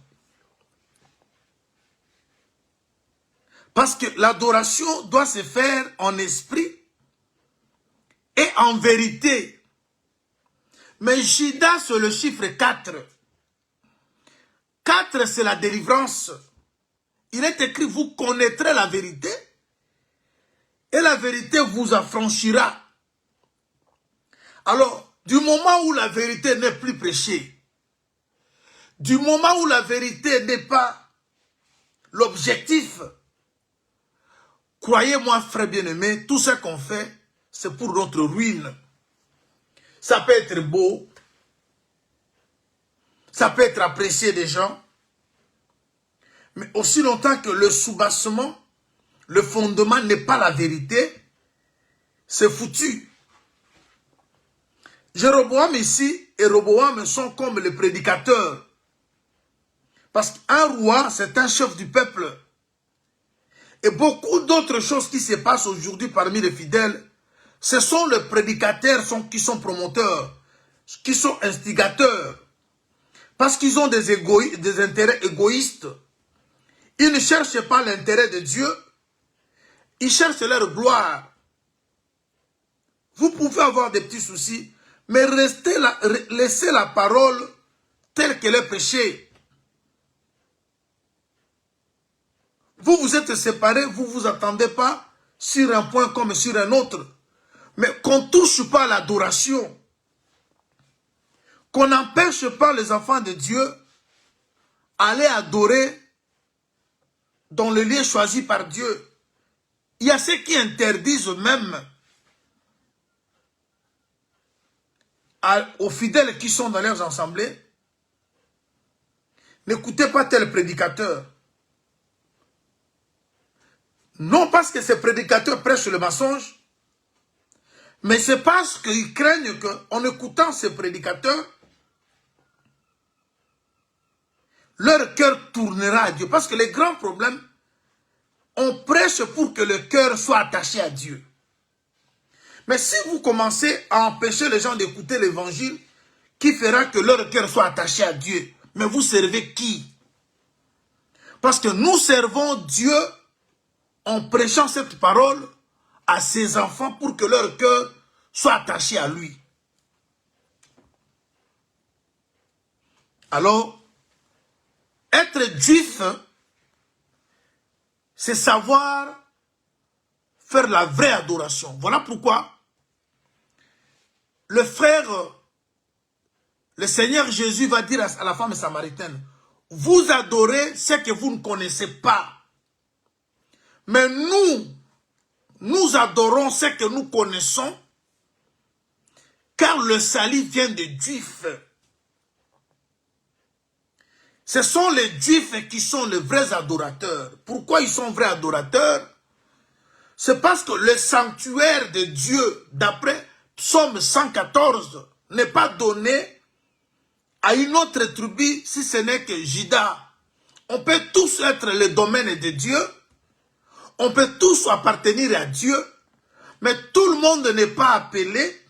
Parce que l'adoration doit se faire en esprit et en vérité. Mais Juda, c'est le chiffre 4. 4, c'est la délivrance. Il est écrit, vous connaîtrez la vérité et la vérité vous affranchira. Alors, du moment où la vérité n'est plus prêchée, du moment où la vérité n'est pas l'objectif, croyez-moi, frère bien-aimé, tout ce qu'on fait, c'est pour notre ruine. Ça peut être beau, ça peut être apprécié des gens, mais aussi longtemps que le soubassement, le fondement n'est pas la vérité, c'est foutu. Jéroboam ici et Roboam sont comme les prédicateurs. Parce qu'un roi, c'est un chef du peuple. Et beaucoup d'autres choses qui se passent aujourd'hui parmi les fidèles, ce sont les prédicateurs qui sont promoteurs, qui sont instigateurs. Parce qu'ils ont des intérêts égoïstes. Ils ne cherchent pas l'intérêt de Dieu. Ils cherchent leur gloire. Vous pouvez avoir des petits soucis, mais laissez la parole telle qu'elle est prêchée. Vous vous êtes séparés, vous ne vous attendez pas sur un point comme sur un autre. Mais qu'on ne touche pas à l'adoration. Qu'on n'empêche pas les enfants de Dieu aller adorer dans le lieu choisi par Dieu. Il y a ceux qui interdisent même aux fidèles qui sont dans leurs assemblées, n'écoutez pas tel prédicateur. Non parce que ces prédicateurs prêchent le mensonge, mais c'est parce qu'ils craignent qu'en écoutant ces prédicateurs, leur cœur tournera à Dieu. Parce que les grands problèmes, on prêche pour que le cœur soit attaché à Dieu. Mais si vous commencez à empêcher les gens d'écouter l'évangile, qui fera que leur cœur soit attaché à Dieu? Mais vous servez qui? Parce que nous servons Dieu en prêchant cette parole à ses enfants pour que leur cœur soit attaché à lui. Alors, être juif, c'est savoir faire la vraie adoration. Voilà pourquoi le frère, le Seigneur Jésus va dire à la femme samaritaine, vous adorez ce que vous ne connaissez pas. Mais nous adorons ce que nous connaissons, car le salut vient des Juifs. Ce sont les Juifs qui sont les vrais adorateurs. Pourquoi ils sont vrais adorateurs? C'est parce que le sanctuaire de Dieu, d'après Psaume 114, n'est pas donné à une autre tribu si ce n'est que Juda. On peut tous être le domaine de Dieu, on peut tous appartenir à Dieu, mais tout le monde n'est pas appelé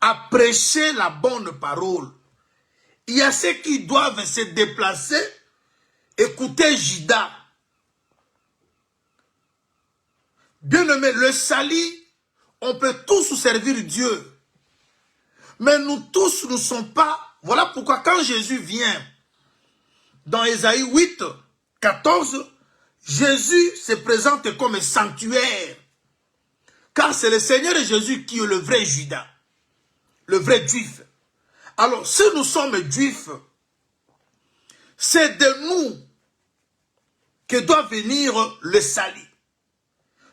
à prêcher la bonne parole. Il y a ceux qui doivent se déplacer, écouter Juda. Bien-aimé, le salut, on peut tous servir Dieu. Mais nous tous ne sommes pas... Voilà pourquoi quand Jésus vient dans Ésaïe 8, 14, Jésus se présente comme un sanctuaire. Car c'est le Seigneur Jésus qui est le vrai Juda, le vrai Juif. Alors, si nous sommes Juifs, c'est de nous que doit venir le salut.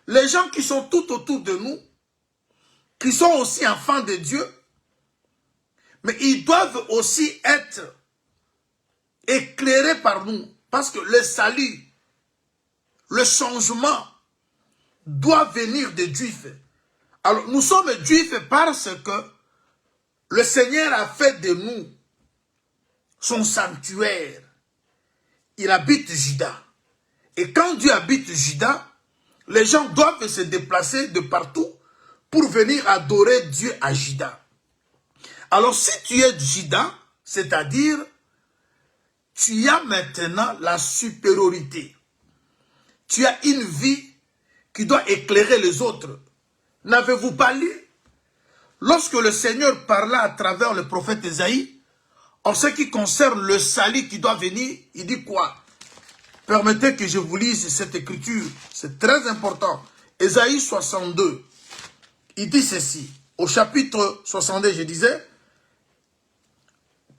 Les gens qui sont tout autour de nous, qui sont aussi enfants de Dieu, mais ils doivent aussi être éclairés par nous. Parce que le salut, le changement, doit venir des Juifs. Alors, nous sommes Juifs parce que le Seigneur a fait de nous son sanctuaire. Il habite Juda. Et quand Dieu habite Juda, les gens doivent se déplacer de partout pour venir adorer Dieu à Juda. Alors si tu es Juda, c'est-à-dire tu as maintenant la supériorité. Tu as une vie qui doit éclairer les autres. N'avez-vous pas lu? Lorsque le Seigneur parla à travers le prophète Ésaïe, en ce qui concerne le salut qui doit venir, il dit quoi? Permettez que je vous lise cette écriture, c'est très important. Ésaïe 62, il dit ceci, au chapitre 62, je disais,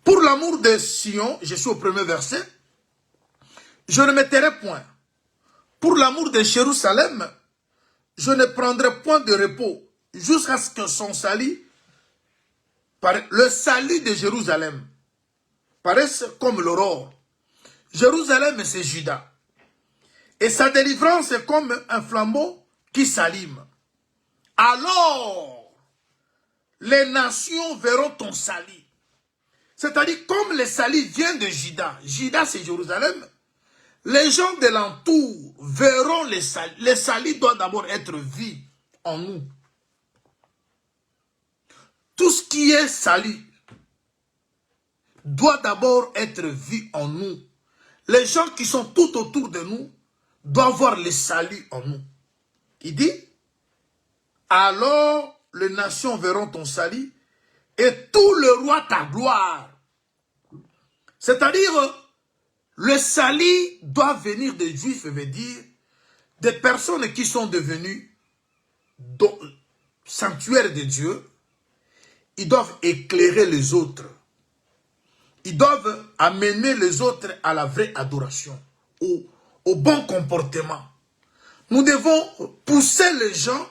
pour l'amour de Sion, je suis au premier verset, je ne me tairai point. Pour l'amour de Jérusalem, je ne prendrai point de repos jusqu'à ce que son salut, le salut de Jérusalem, paraisse comme l'aurore. Jérusalem, c'est Juda. Et sa délivrance est comme un flambeau qui s'allume. Alors, les nations verront ton salut. C'est-à-dire, comme le salut vient de Juda, Juda c'est Jérusalem, les gens de l'entour verront le salut. Le salut doit d'abord être vu en nous. Tout ce qui est salut doit d'abord être vu en nous. Les gens qui sont tout autour de nous doivent voir le salut en nous. Il dit, alors les nations verront ton salut et tout le roi ta gloire. C'est-à-dire, le salut doit venir des Juifs, veut dire des personnes qui sont devenues sanctuaires de Dieu. Ils doivent éclairer les autres. Ils doivent amener les autres à la vraie adoration, au bon comportement. Nous devons pousser les gens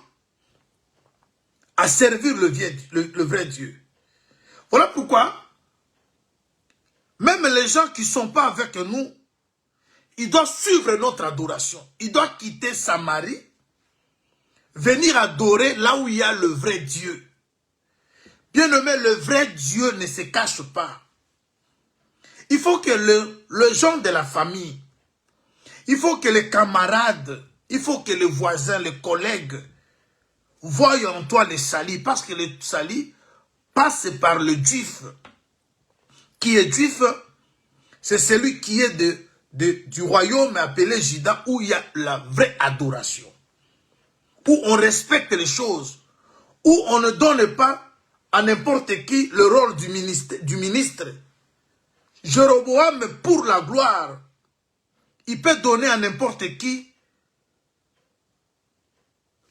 à servir le vrai Dieu. Voilà pourquoi, même les gens qui ne sont pas avec nous, ils doivent suivre notre adoration. Ils doivent quitter Samarie, venir adorer là où il y a le vrai Dieu. Bien-aimé, le vrai Dieu ne se cache pas. Il faut que le gens de la famille, il faut que les camarades, il faut que les voisins, les collègues voient en toi le salut. Parce que le salut passe par le juif. Qui est juif, c'est celui qui est du royaume appelé Juda, où il y a la vraie adoration. Où on respecte les choses. Où on ne donne pas à n'importe qui le rôle du ministre. Jéroboam, pour la gloire, il peut donner à n'importe qui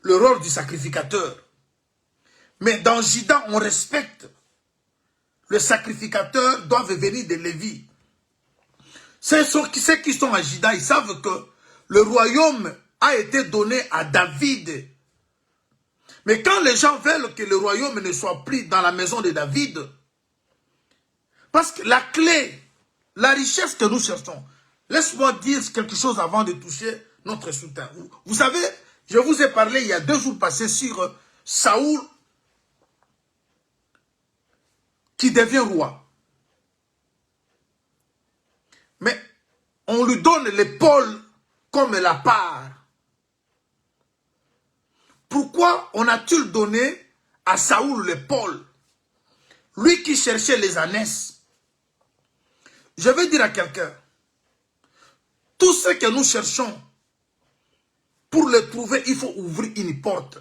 le rôle du sacrificateur. Mais dans Juda, on respecte. Le sacrificateur doit venir de Lévi. Ceux qui sont à Juda, ils savent que le royaume a été donné à David. Mais quand les gens veulent que le royaume ne soit pris dans la maison de David, parce que la clé, la richesse que nous cherchons, laisse-moi dire quelque chose avant de toucher notre soutien. Vous savez, je vous ai parlé il y a 2 jours passés sur Saoul qui devient roi. Mais on lui donne l'épaule comme la part. Pourquoi on a-t-il donné à Saoul l'épaule? Lui qui cherchait les ânesses. Je vais dire à quelqu'un, tout ce que nous cherchons, pour le trouver, il faut ouvrir une porte.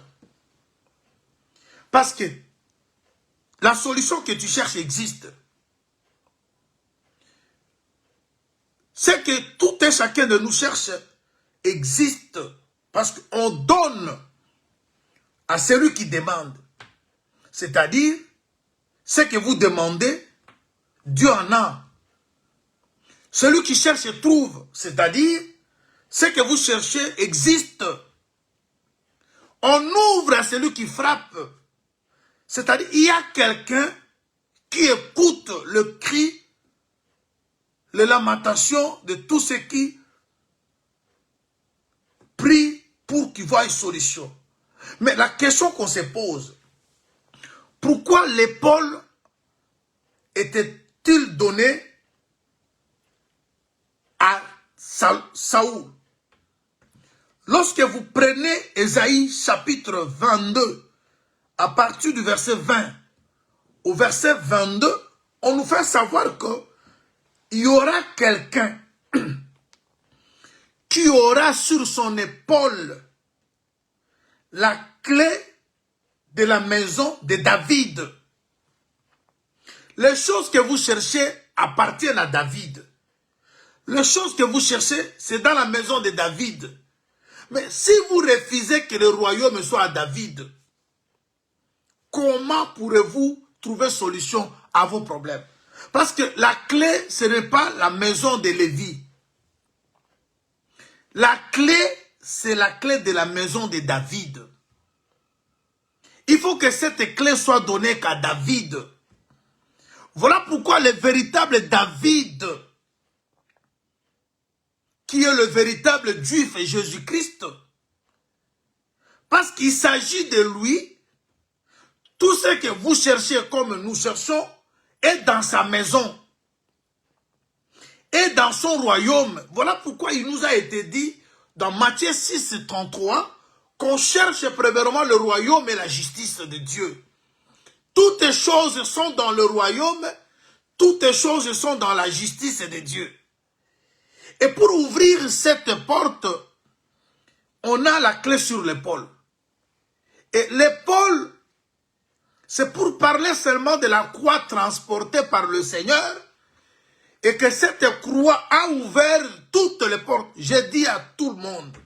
Parce que la solution que tu cherches existe. C'est que tout et chacun de nous cherche existe. Parce qu'on donne à celui qui demande. C'est-à-dire, ce que vous demandez, Dieu en a. Celui qui cherche trouve. C'est-à-dire, ce que vous cherchez existe. On ouvre à celui qui frappe. C'est-à-dire, il y a quelqu'un qui écoute le cri, les lamentations de tous ceux qui prient pour qu'ils voient une solution. Mais la question qu'on se pose, pourquoi l'épaule était-il donnée à Saoul? Lorsque vous prenez Ésaïe chapitre 22, à partir du verset 20 au verset 22, on nous fait savoir qu'il y aura quelqu'un qui aura sur son épaule la clé de la maison de David. Les choses que vous cherchez appartiennent à David. Les choses que vous cherchez, c'est dans la maison de David. Mais si vous refusez que le royaume soit à David, comment pourrez-vous trouver solution à vos problèmes? Parce que la clé, ce n'est pas la maison de Lévi. La clé, c'est la clé de la maison de David. Il faut que cette clé soit donnée qu'à David. Voilà pourquoi le véritable David, qui est le véritable juif et Jésus-Christ, parce qu'il s'agit de lui, tout ce que vous cherchez comme nous cherchons est dans sa maison, est dans son royaume. Voilà pourquoi il nous a été dit dans Matthieu 6, 33, qu'on cherche premièrement le royaume et la justice de Dieu. Toutes les choses sont dans le royaume, toutes les choses sont dans la justice de Dieu. Et pour ouvrir cette porte, on a la clé sur l'épaule. Et l'épaule, C'est pour parler seulement de la croix transportée par le Seigneur et que cette croix a ouvert toutes les portes. J'ai dit à tout le monde,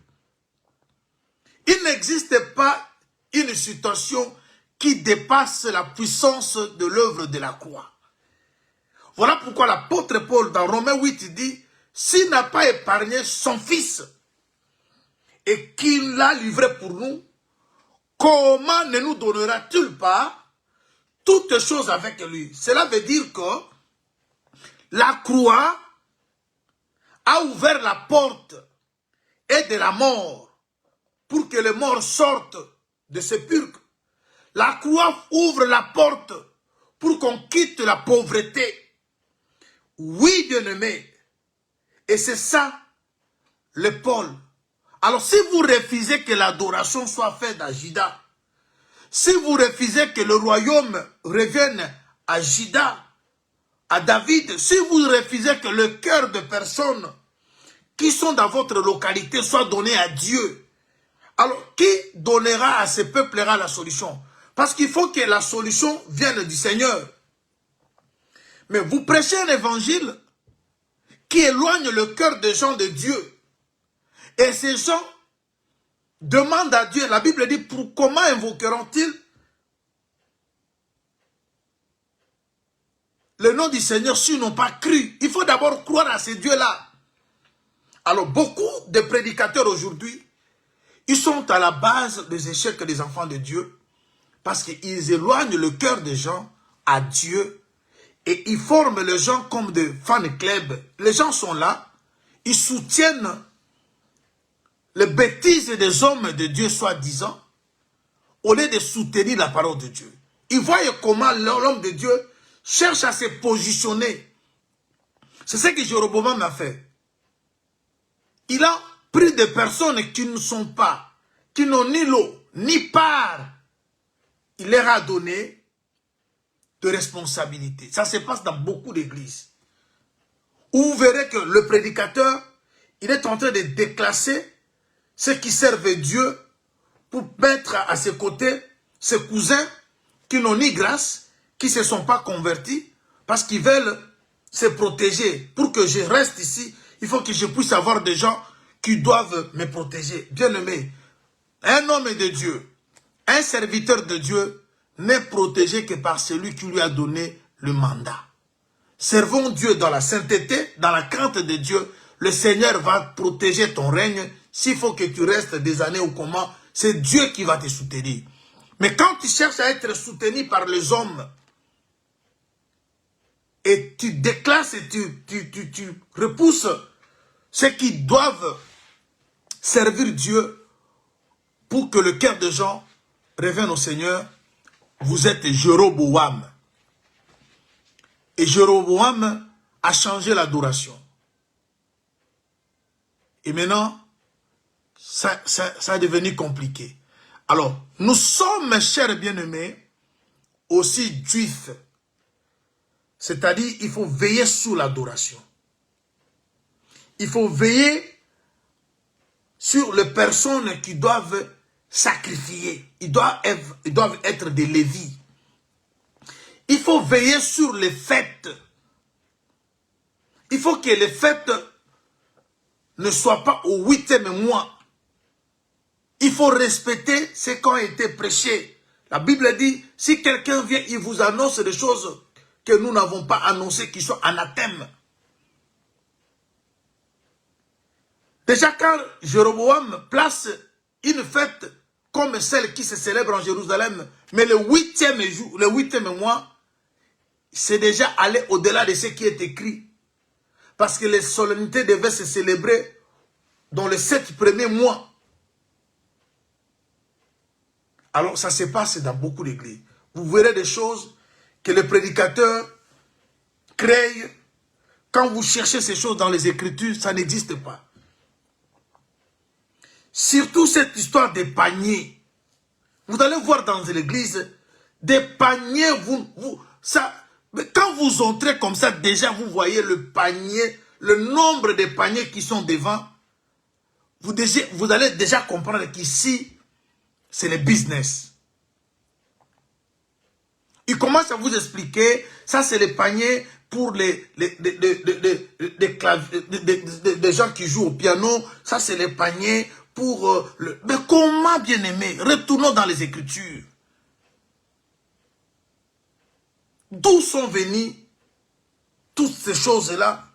il n'existe pas une situation qui dépasse la puissance de l'œuvre de la croix. Voilà pourquoi l'apôtre Paul dans Romains 8 dit, s'il n'a pas épargné son fils et qu'il l'a livré pour nous, comment ne nous donnera-t-il pas toutes choses avec lui? Cela veut dire que la croix a ouvert la porte et de la mort pour que les morts sortent de sépulcre. La croix ouvre la porte pour qu'on quitte la pauvreté. Oui, bien-aimé. Et c'est ça, le Paul. Alors, si vous refusez que l'adoration soit faite à Juda, si vous refusez que le royaume revienne à Juda, à David, si vous refusez que le cœur de personnes qui sont dans votre localité soit donné à Dieu, alors qui donnera à ce peuple-là la solution? Parce qu'il faut que la solution vienne du Seigneur. Mais vous prêchez un évangile qui éloigne le cœur des gens de Dieu. Et ces gens demandent à Dieu, la Bible dit, pour comment invoqueront-ils le nom du Seigneur s'ils n'ont pas cru? Il faut d'abord croire à ces dieux-là. Alors beaucoup de prédicateurs aujourd'hui, ils sont à la base des échecs des enfants de Dieu parce qu'ils éloignent le cœur des gens à Dieu et ils forment les gens comme des fan clubs. Les gens sont là, ils soutiennent les bêtises des hommes de Dieu soi-disant au lieu de soutenir la parole de Dieu. Ils voient comment l'homme de Dieu cherche à se positionner. C'est ce que Jéroboam a fait. Il a pris des personnes qui ne sont pas, qui n'ont ni l'eau, ni part. Il leur a donné de responsabilités. Ça se passe dans beaucoup d'églises. Où vous verrez que le prédicateur, il est en train de déclasser ceux qui servent Dieu pour mettre à ses côtés ses cousins qui n'ont ni grâce, qui ne se sont pas convertis, parce qu'ils veulent se protéger. Pour que je reste ici, il faut que je puisse avoir des gens qui doivent me protéger. Bien-aimé, un homme de Dieu, un serviteur de Dieu n'est protégé que par celui qui lui a donné le mandat. Servons Dieu dans la sainteté, dans la crainte de Dieu. Le Seigneur va protéger ton règne. S'il faut que tu restes des années ou comment, c'est Dieu qui va te soutenir. Mais quand tu cherches à être soutenu par les hommes, et tu déclasses et tu repousses ceux qui doivent servir Dieu pour que le cœur des gens revienne au Seigneur, vous êtes Jéroboam. Et Jéroboam a changé l'adoration. Et maintenant, ça a devenu compliqué. Alors, nous sommes, mes chers bien-aimés, aussi juifs. C'est-à-dire, il faut veiller sur l'adoration. Il faut veiller sur les personnes qui doivent sacrifier. Ils doivent être des lévites. Il faut veiller sur les fêtes. Il faut que les fêtes ne soient pas au 8e mois. Il faut respecter ce qui a été prêché. La Bible dit, si quelqu'un vient, il vous annonce des choses que nous n'avons pas annoncées, qui sont anathèmes. Déjà quand Jéroboam place une fête comme celle qui se célèbre en Jérusalem, mais le 8e jour, le 8e mois, c'est déjà aller au-delà de ce qui est écrit. Parce que les solennités devaient se célébrer dans les 7 premiers mois. Alors ça se passe dans beaucoup d'églises. Vous verrez des choses que les prédicateurs créent. Quand vous cherchez ces choses dans les Écritures, ça n'existe pas. Surtout cette histoire des paniers. Vous allez voir dans l'église, des paniers, quand vous entrez comme ça, déjà vous voyez le panier, le nombre de paniers qui sont devant. Vous allez déjà comprendre qu'ici, c'est le business. Il commence à vous expliquer, ça c'est les paniers pour des gens qui jouent au piano, ça c'est les paniers pour... Mais comment, bien aimé? Retournons dans les Écritures. D'où sont venues toutes ces choses-là?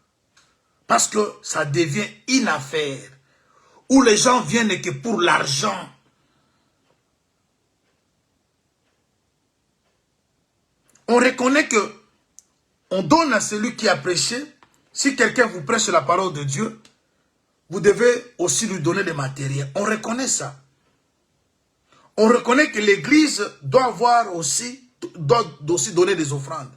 Parce que ça devient une affaire où les gens viennent que pour l'argent. On reconnaît que on donne à celui qui a prêché. Si quelqu'un vous prêche la parole de Dieu, vous devez aussi lui donner des matériels. On reconnaît ça. On reconnaît que l'Église doit aussi donner des offrandes.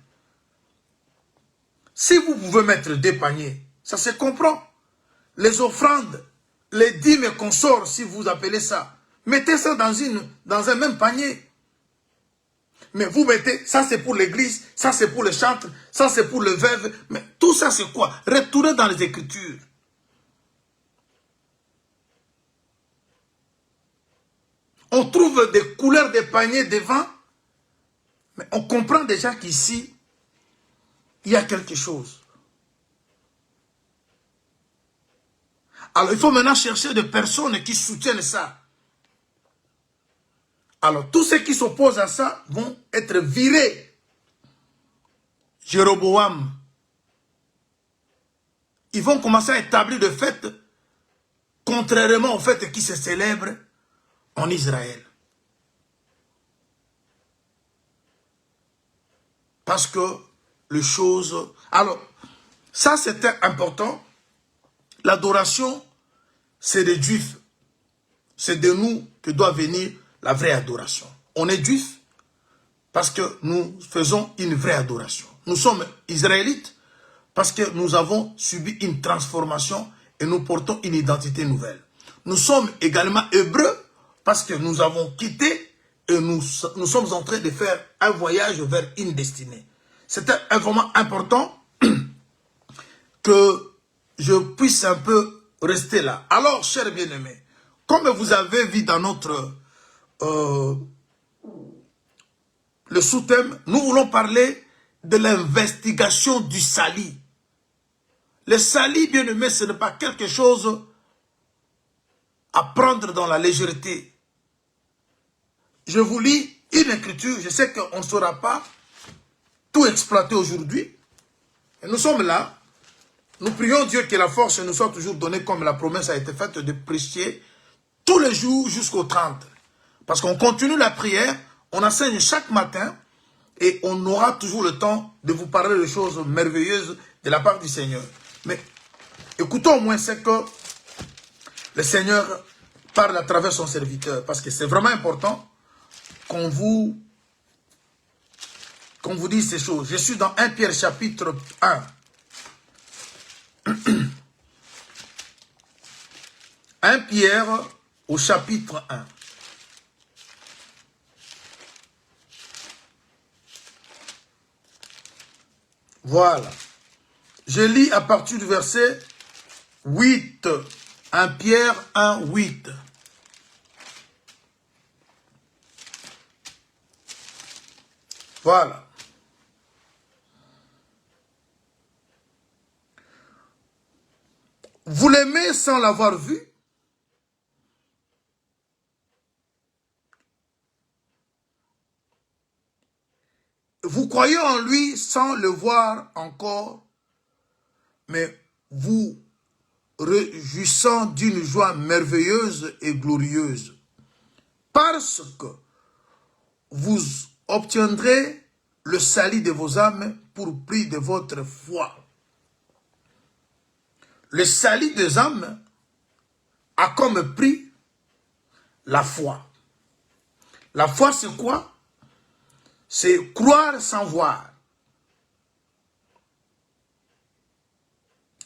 Si vous pouvez mettre des paniers, ça se comprend. Les offrandes, les dîmes et consorts, si vous appelez ça, mettez ça dans un même panier. Mais vous mettez, ça c'est pour l'église, ça c'est pour le chantre, ça c'est pour le veuve. Mais tout ça c'est quoi? Retournez dans les Écritures. On trouve des couleurs des paniers devant, mais on comprend déjà qu'ici, il y a quelque chose. Alors il faut maintenant chercher des personnes qui soutiennent ça. Alors, tous ceux qui s'opposent à ça vont être virés. Jéroboam. Ils vont commencer à établir de fêtes, contrairement aux fêtes qui se célèbrent en Israël. Parce que les choses... Alors, ça c'était important. L'adoration, c'est des Juifs. C'est de nous que doit venir la vraie adoration. On est juifs parce que nous faisons une vraie adoration. Nous sommes israélites parce que nous avons subi une transformation et nous portons une identité nouvelle. Nous sommes également hébreux parce que nous avons quitté et nous sommes en train de faire un voyage vers une destinée. C'était vraiment important que je puisse un peu rester là. Alors, chers bien-aimés, comme vous avez vu dans notre... le sous-thème, nous voulons parler de l'investigation du salut. Le salut, bien aimé, ce n'est pas quelque chose à prendre dans la légèreté. Je vous lis une écriture, je sais qu'on ne saura pas tout exploiter aujourd'hui. Et nous sommes là, nous prions Dieu que la force nous soit toujours donnée comme la promesse a été faite de prêcher tous les jours jusqu'au 30. Parce qu'on continue la prière, on enseigne chaque matin et on aura toujours le temps de vous parler de choses merveilleuses de la part du Seigneur. Mais écoutons au moins ce que le Seigneur parle à travers son serviteur. Parce que c'est vraiment important qu'on vous dise ces choses. Je suis dans 1 Pierre chapitre 1. 1 Pierre au chapitre 1. Voilà. Je lis à partir du verset 8. 1 Pierre 1, 8. Voilà. Vous l'aimez sans l'avoir vu? Vous croyez en lui sans le voir encore, mais vous réjouissant d'une joie merveilleuse et glorieuse, parce que vous obtiendrez le salut de vos âmes pour prix de votre foi. Le salut des âmes a comme prix la foi. La foi, c'est quoi? C'est croire sans voir.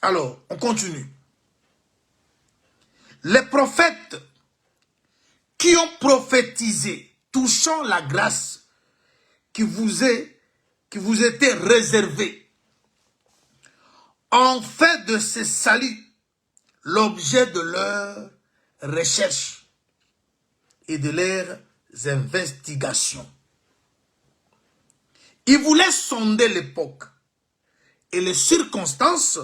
Alors, on continue. Les prophètes qui ont prophétisé touchant la grâce qui vous était réservée ont fait de ce salut l'objet de leurs recherches et de leurs investigations. Il voulait sonder l'époque et les circonstances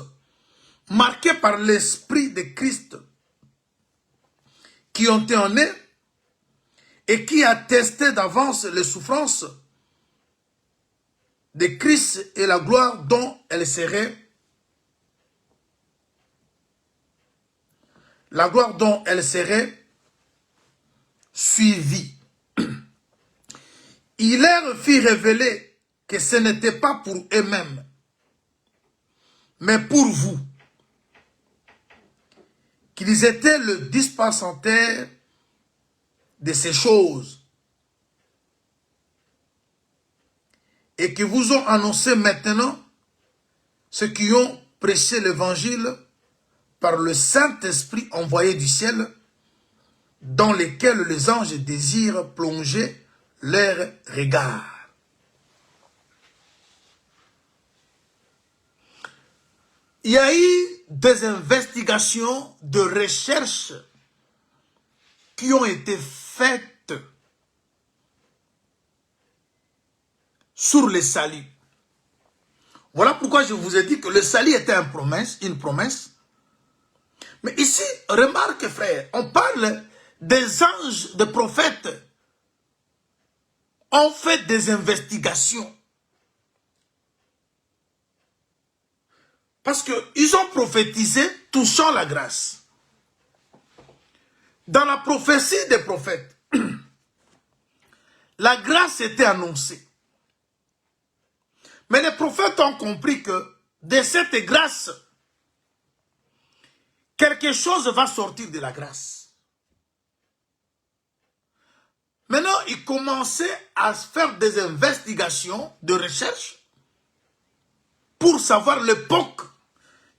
marquées par l'esprit de Christ qui ont été en eux et qui attestaient d'avance les souffrances de Christ et la gloire dont elle serait suivie. Il leur fit révéler que ce n'était pas pour eux-mêmes, mais pour vous, qu'ils étaient le dispensateur de ces choses et qui vous ont annoncé maintenant ceux qui ont prêché l'évangile par le Saint-Esprit envoyé du ciel, dans lesquels les anges désirent plonger leur regard. Il y a eu des investigations de recherche qui ont été faites sur le salut. Voilà pourquoi je vous ai dit que le salut était une promesse. Mais ici, remarque frère, on parle des anges, des prophètes ont fait des investigations. Parce qu'ils ont prophétisé touchant la grâce. Dans la prophétie des prophètes, la grâce était annoncée. Mais les prophètes ont compris que de cette grâce, quelque chose va sortir de la grâce. Maintenant, ils commençaient à faire des investigations de recherche pour savoir l'époque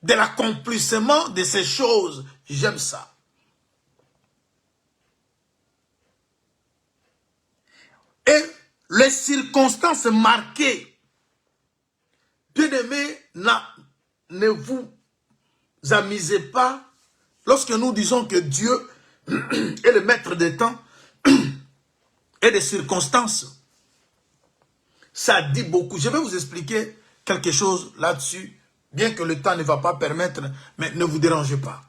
de l'accomplissement de ces choses. J'aime ça. Et les circonstances marquées. Bien-aimés, ne vous amusez pas lorsque nous disons que Dieu est le maître des temps et des circonstances. Ça dit beaucoup. Je vais vous expliquer quelque chose là-dessus, bien que le temps ne va pas permettre, mais ne vous dérangez pas.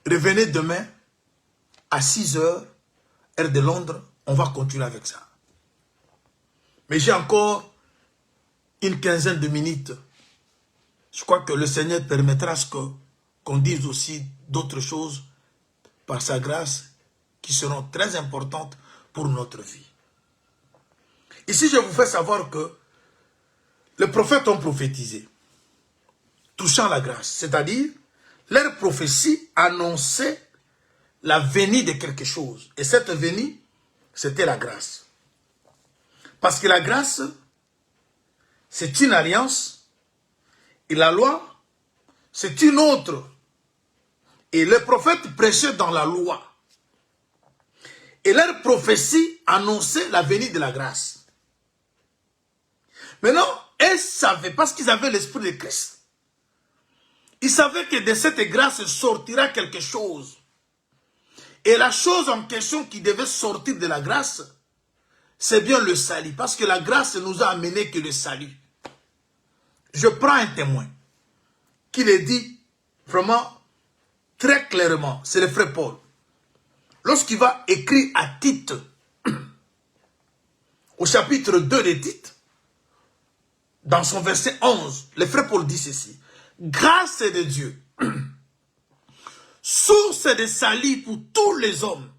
Revenez demain à 6 h, heure de Londres, on va continuer avec ça. Mais j'ai encore une quinzaine de minutes. Je crois que le Seigneur permettra qu'on dise aussi d'autres choses par sa grâce qui seront très importantes pour notre vie. Ici, je vous fais savoir que les prophètes ont prophétisé, touchant la grâce. C'est-à-dire, leur prophétie annonçait la venue de quelque chose. Et cette venue, c'était la grâce. Parce que la grâce, c'est une alliance. Et la loi, c'est une autre. Et les prophètes prêchaient dans la loi. Et leur prophétie annonçait la venue de la grâce. Maintenant, ils savaient, parce qu'ils avaient l'esprit de Christ, ils savaient que de cette grâce sortira quelque chose. Et la chose en question qui devait sortir de la grâce, c'est bien le salut. Parce que la grâce nous a amené que le salut. Je prends un témoin qui le dit vraiment très clairement. C'est le frère Paul. Lorsqu'il va écrire à Tite, au chapitre 2 de Tite, dans son verset 11, le frère Paul dit ceci. Grâce de Dieu, source de salut pour tous les hommes.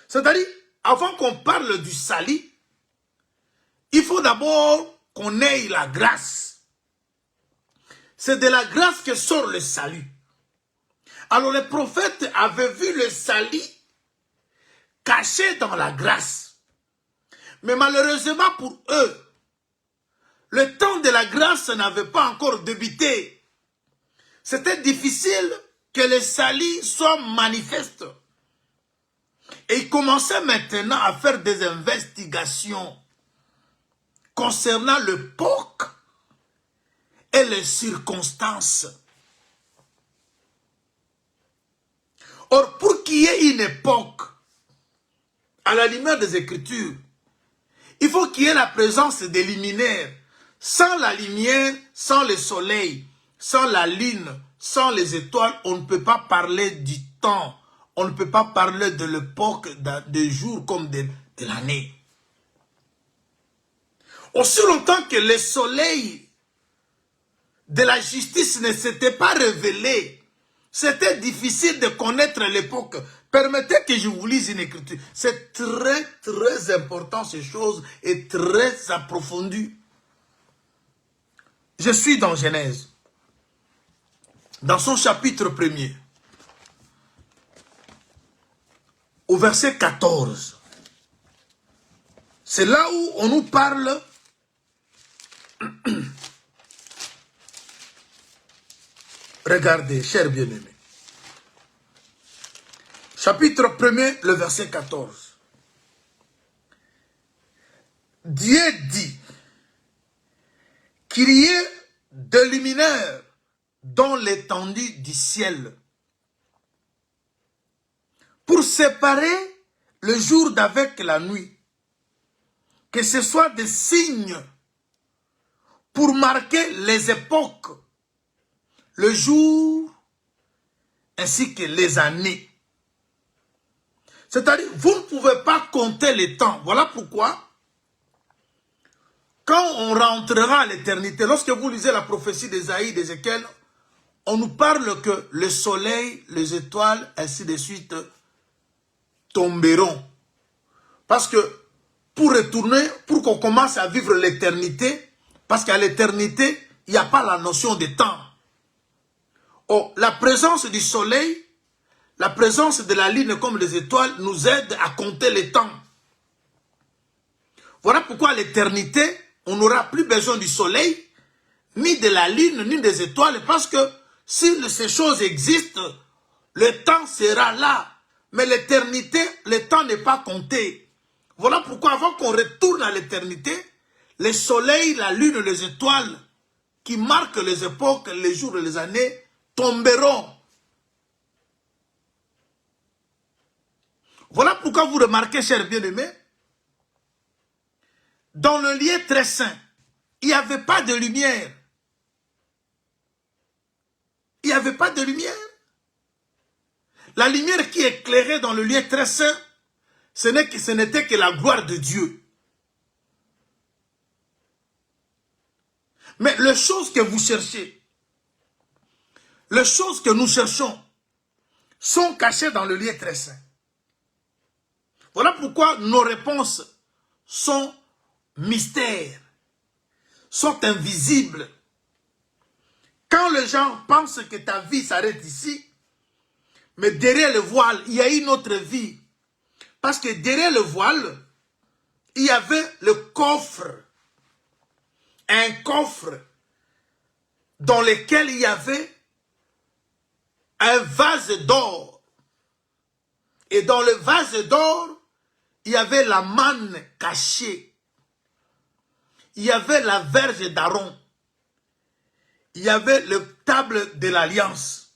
C'est-à-dire, avant qu'on parle du salut, il faut d'abord qu'on ait la grâce. C'est de la grâce que sort le salut. Alors les prophètes avaient vu le salut caché dans la grâce. Mais malheureusement pour eux, le temps de la grâce n'avait pas encore débuté. C'était difficile que le salut soit manifeste. Et ils commençaient maintenant à faire des investigations concernant l'époque et les circonstances. Or, pour qu'il y ait une époque, à la lumière des Écritures, Il faut qu'il y ait la présence des luminaires. Sans la lumière, sans le soleil, sans la lune, sans les étoiles, on ne peut pas parler du temps. On ne peut pas parler de l'époque, des jours comme de l'année. Aussi longtemps que le soleil de la justice ne s'était pas révélé, c'était difficile de connaître l'époque. Permettez que je vous lise une écriture. C'est très, très important ces choses et très approfondi. Je suis dans Genèse, dans son chapitre 1er, au verset 14. C'est là où on nous parle regardez, chers bien-aimés. Chapitre 1er, le verset 14. Dieu dit qu'il y ait des luminaires dans l'étendue du ciel pour séparer le jour d'avec la nuit. Que ce soit des signes pour marquer les époques, le jour ainsi que les années. C'est-à-dire, vous ne pouvez pas compter les temps. Voilà pourquoi, quand on rentrera à l'éternité, lorsque vous lisez la prophétie d'Ésaïe, d'Ézéchiel, on nous parle que le soleil, les étoiles, ainsi de suite, tomberont. Parce que pour retourner, pour qu'on commence à vivre l'éternité, parce qu'à l'éternité, il n'y a pas la notion de temps. Oh, la présence du soleil, la présence de la lune comme des étoiles nous aide à compter les temps. Voilà pourquoi à l'éternité, on n'aura plus besoin du soleil, ni de la lune, ni des étoiles, parce que si ces choses existent, le temps sera là. Mais l'éternité, le temps n'est pas compté. Voilà pourquoi avant qu'on retourne à l'éternité, le soleil, la lune, les étoiles qui marquent les époques, les jours et les années tomberont. Voilà pourquoi vous remarquez, chers bien-aimés, dans le lieu très saint, il n'y avait pas de lumière. Il n'y avait pas de lumière. La lumière qui éclairait dans le lieu très saint, ce n'était que la gloire de Dieu. Mais les choses que vous cherchez, les choses que nous cherchons, sont cachées dans le lieu très saint. Voilà pourquoi nos réponses sont mystères, sont invisibles. Quand les gens pensent que ta vie s'arrête ici, mais derrière le voile, il y a une autre vie. Parce que derrière le voile, il y avait le coffre. Un coffre dans lequel il y avait un vase d'or. Et dans le vase d'or, il y avait la manne cachée. Il y avait la verge d'Aaron. Il y avait le table de l'alliance.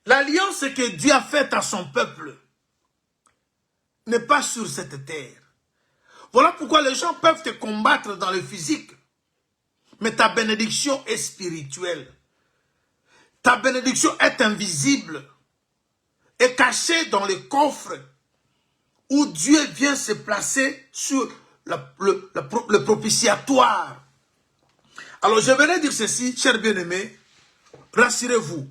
L'alliance que Dieu a faite à son peuple n'est pas sur cette terre. Voilà pourquoi les gens peuvent te combattre dans le physique. Mais ta bénédiction est spirituelle. Ta bénédiction est invisible. Est cachée dans le coffre où Dieu vient se placer sur le propitiatoire. Alors je vais dire ceci, chers bien-aimés, rassurez-vous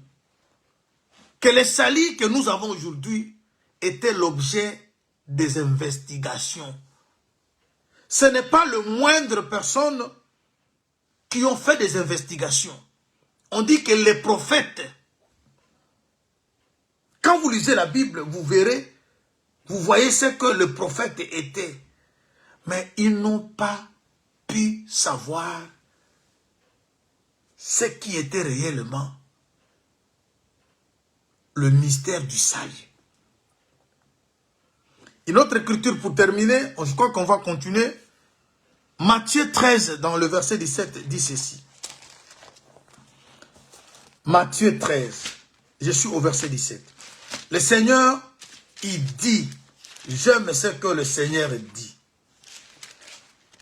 que le salut que nous avons aujourd'hui était l'objet des investigations. Ce n'est pas le moindre personne qui ont fait des investigations. On dit que les prophètes, quand vous lisez la Bible, vous verrez, vous voyez ce que le prophète était. Mais ils n'ont pas pu savoir ce qui était réellement le mystère du salut. Une autre écriture pour terminer, je crois qu'on va continuer. Matthieu 13, dans le verset 17, dit ceci. Matthieu 13, je suis au verset 17. Le Seigneur il dit, j'aime ce que le Seigneur dit.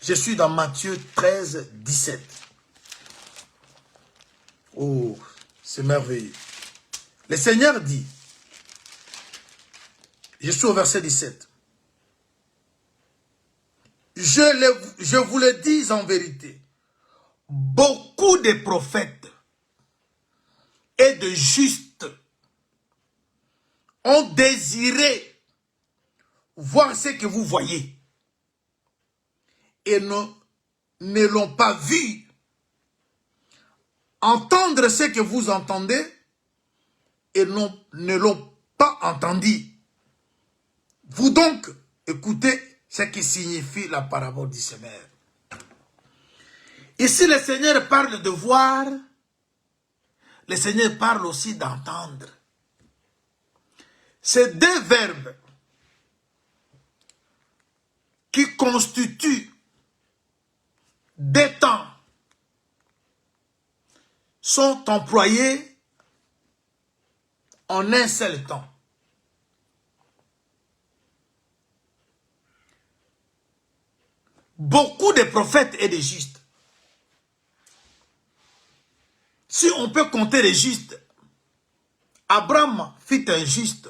Je suis dans Matthieu 13, 17. Oh, c'est merveilleux. Le Seigneur dit, je suis au verset 17. Je vous le dis en vérité, beaucoup de prophètes et de justes ont désiré voir ce que vous voyez et ne l'ont pas vu, entendre ce que vous entendez et ne l'ont pas entendu. Vous donc, écoutez ce qui signifie la parabole du semeur. Ici, le Seigneur parle de voir, le Seigneur parle aussi d'entendre. Ces deux verbes qui constituent des temps sont employés en un seul temps. Beaucoup de prophètes et de justes. Si on peut compter les justes, Abraham fut un juste.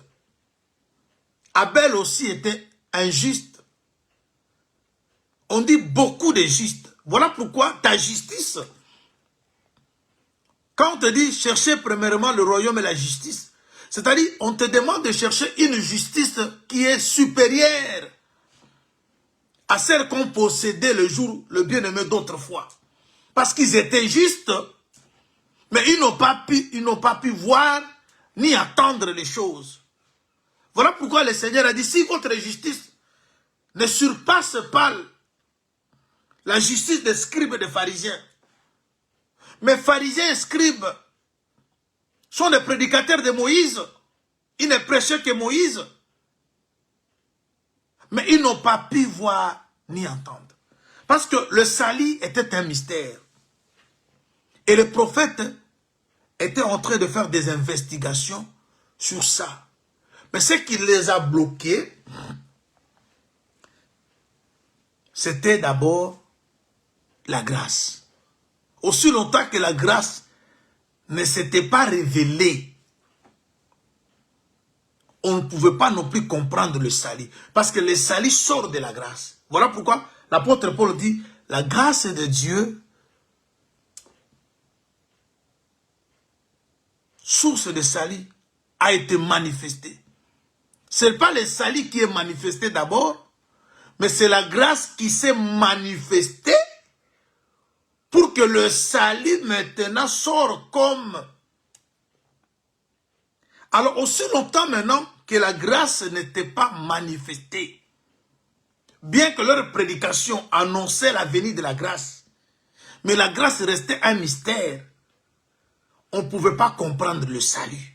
Abel aussi était un juste. On dit beaucoup de justes. Voilà pourquoi ta justice, quand on te dit chercher premièrement le royaume et la justice, c'est-à-dire on te demande de chercher une justice qui est supérieure à celle qu'on possédait le jour le bien-aimé d'autrefois. Parce qu'ils étaient justes, mais ils n'ont pas pu voir ni attendre les choses. Voilà pourquoi le Seigneur a dit, si votre justice ne surpasse pas la justice des scribes et des pharisiens, mais pharisiens et scribes sont des prédicateurs de Moïse, ils ne prêchaient que Moïse, mais ils n'ont pas pu voir ni entendre. Parce que le salut était un mystère. Et les prophètes étaient en train de faire des investigations sur ça. Mais ce qui les a bloqués, c'était d'abord la grâce. Aussi longtemps que la grâce ne s'était pas révélée, on ne pouvait pas non plus comprendre le salut. Parce que le salut sort de la grâce. Voilà pourquoi l'apôtre Paul dit, la grâce de Dieu, source de salut, a été manifestée. Ce n'est pas le salut qui est manifesté d'abord, mais c'est la grâce qui s'est manifestée pour que le salut maintenant sorte comme. Alors aussi longtemps maintenant que la grâce n'était pas manifestée, bien que leur prédication annonçait la venue de la grâce, mais la grâce restait un mystère. On ne pouvait pas comprendre le salut.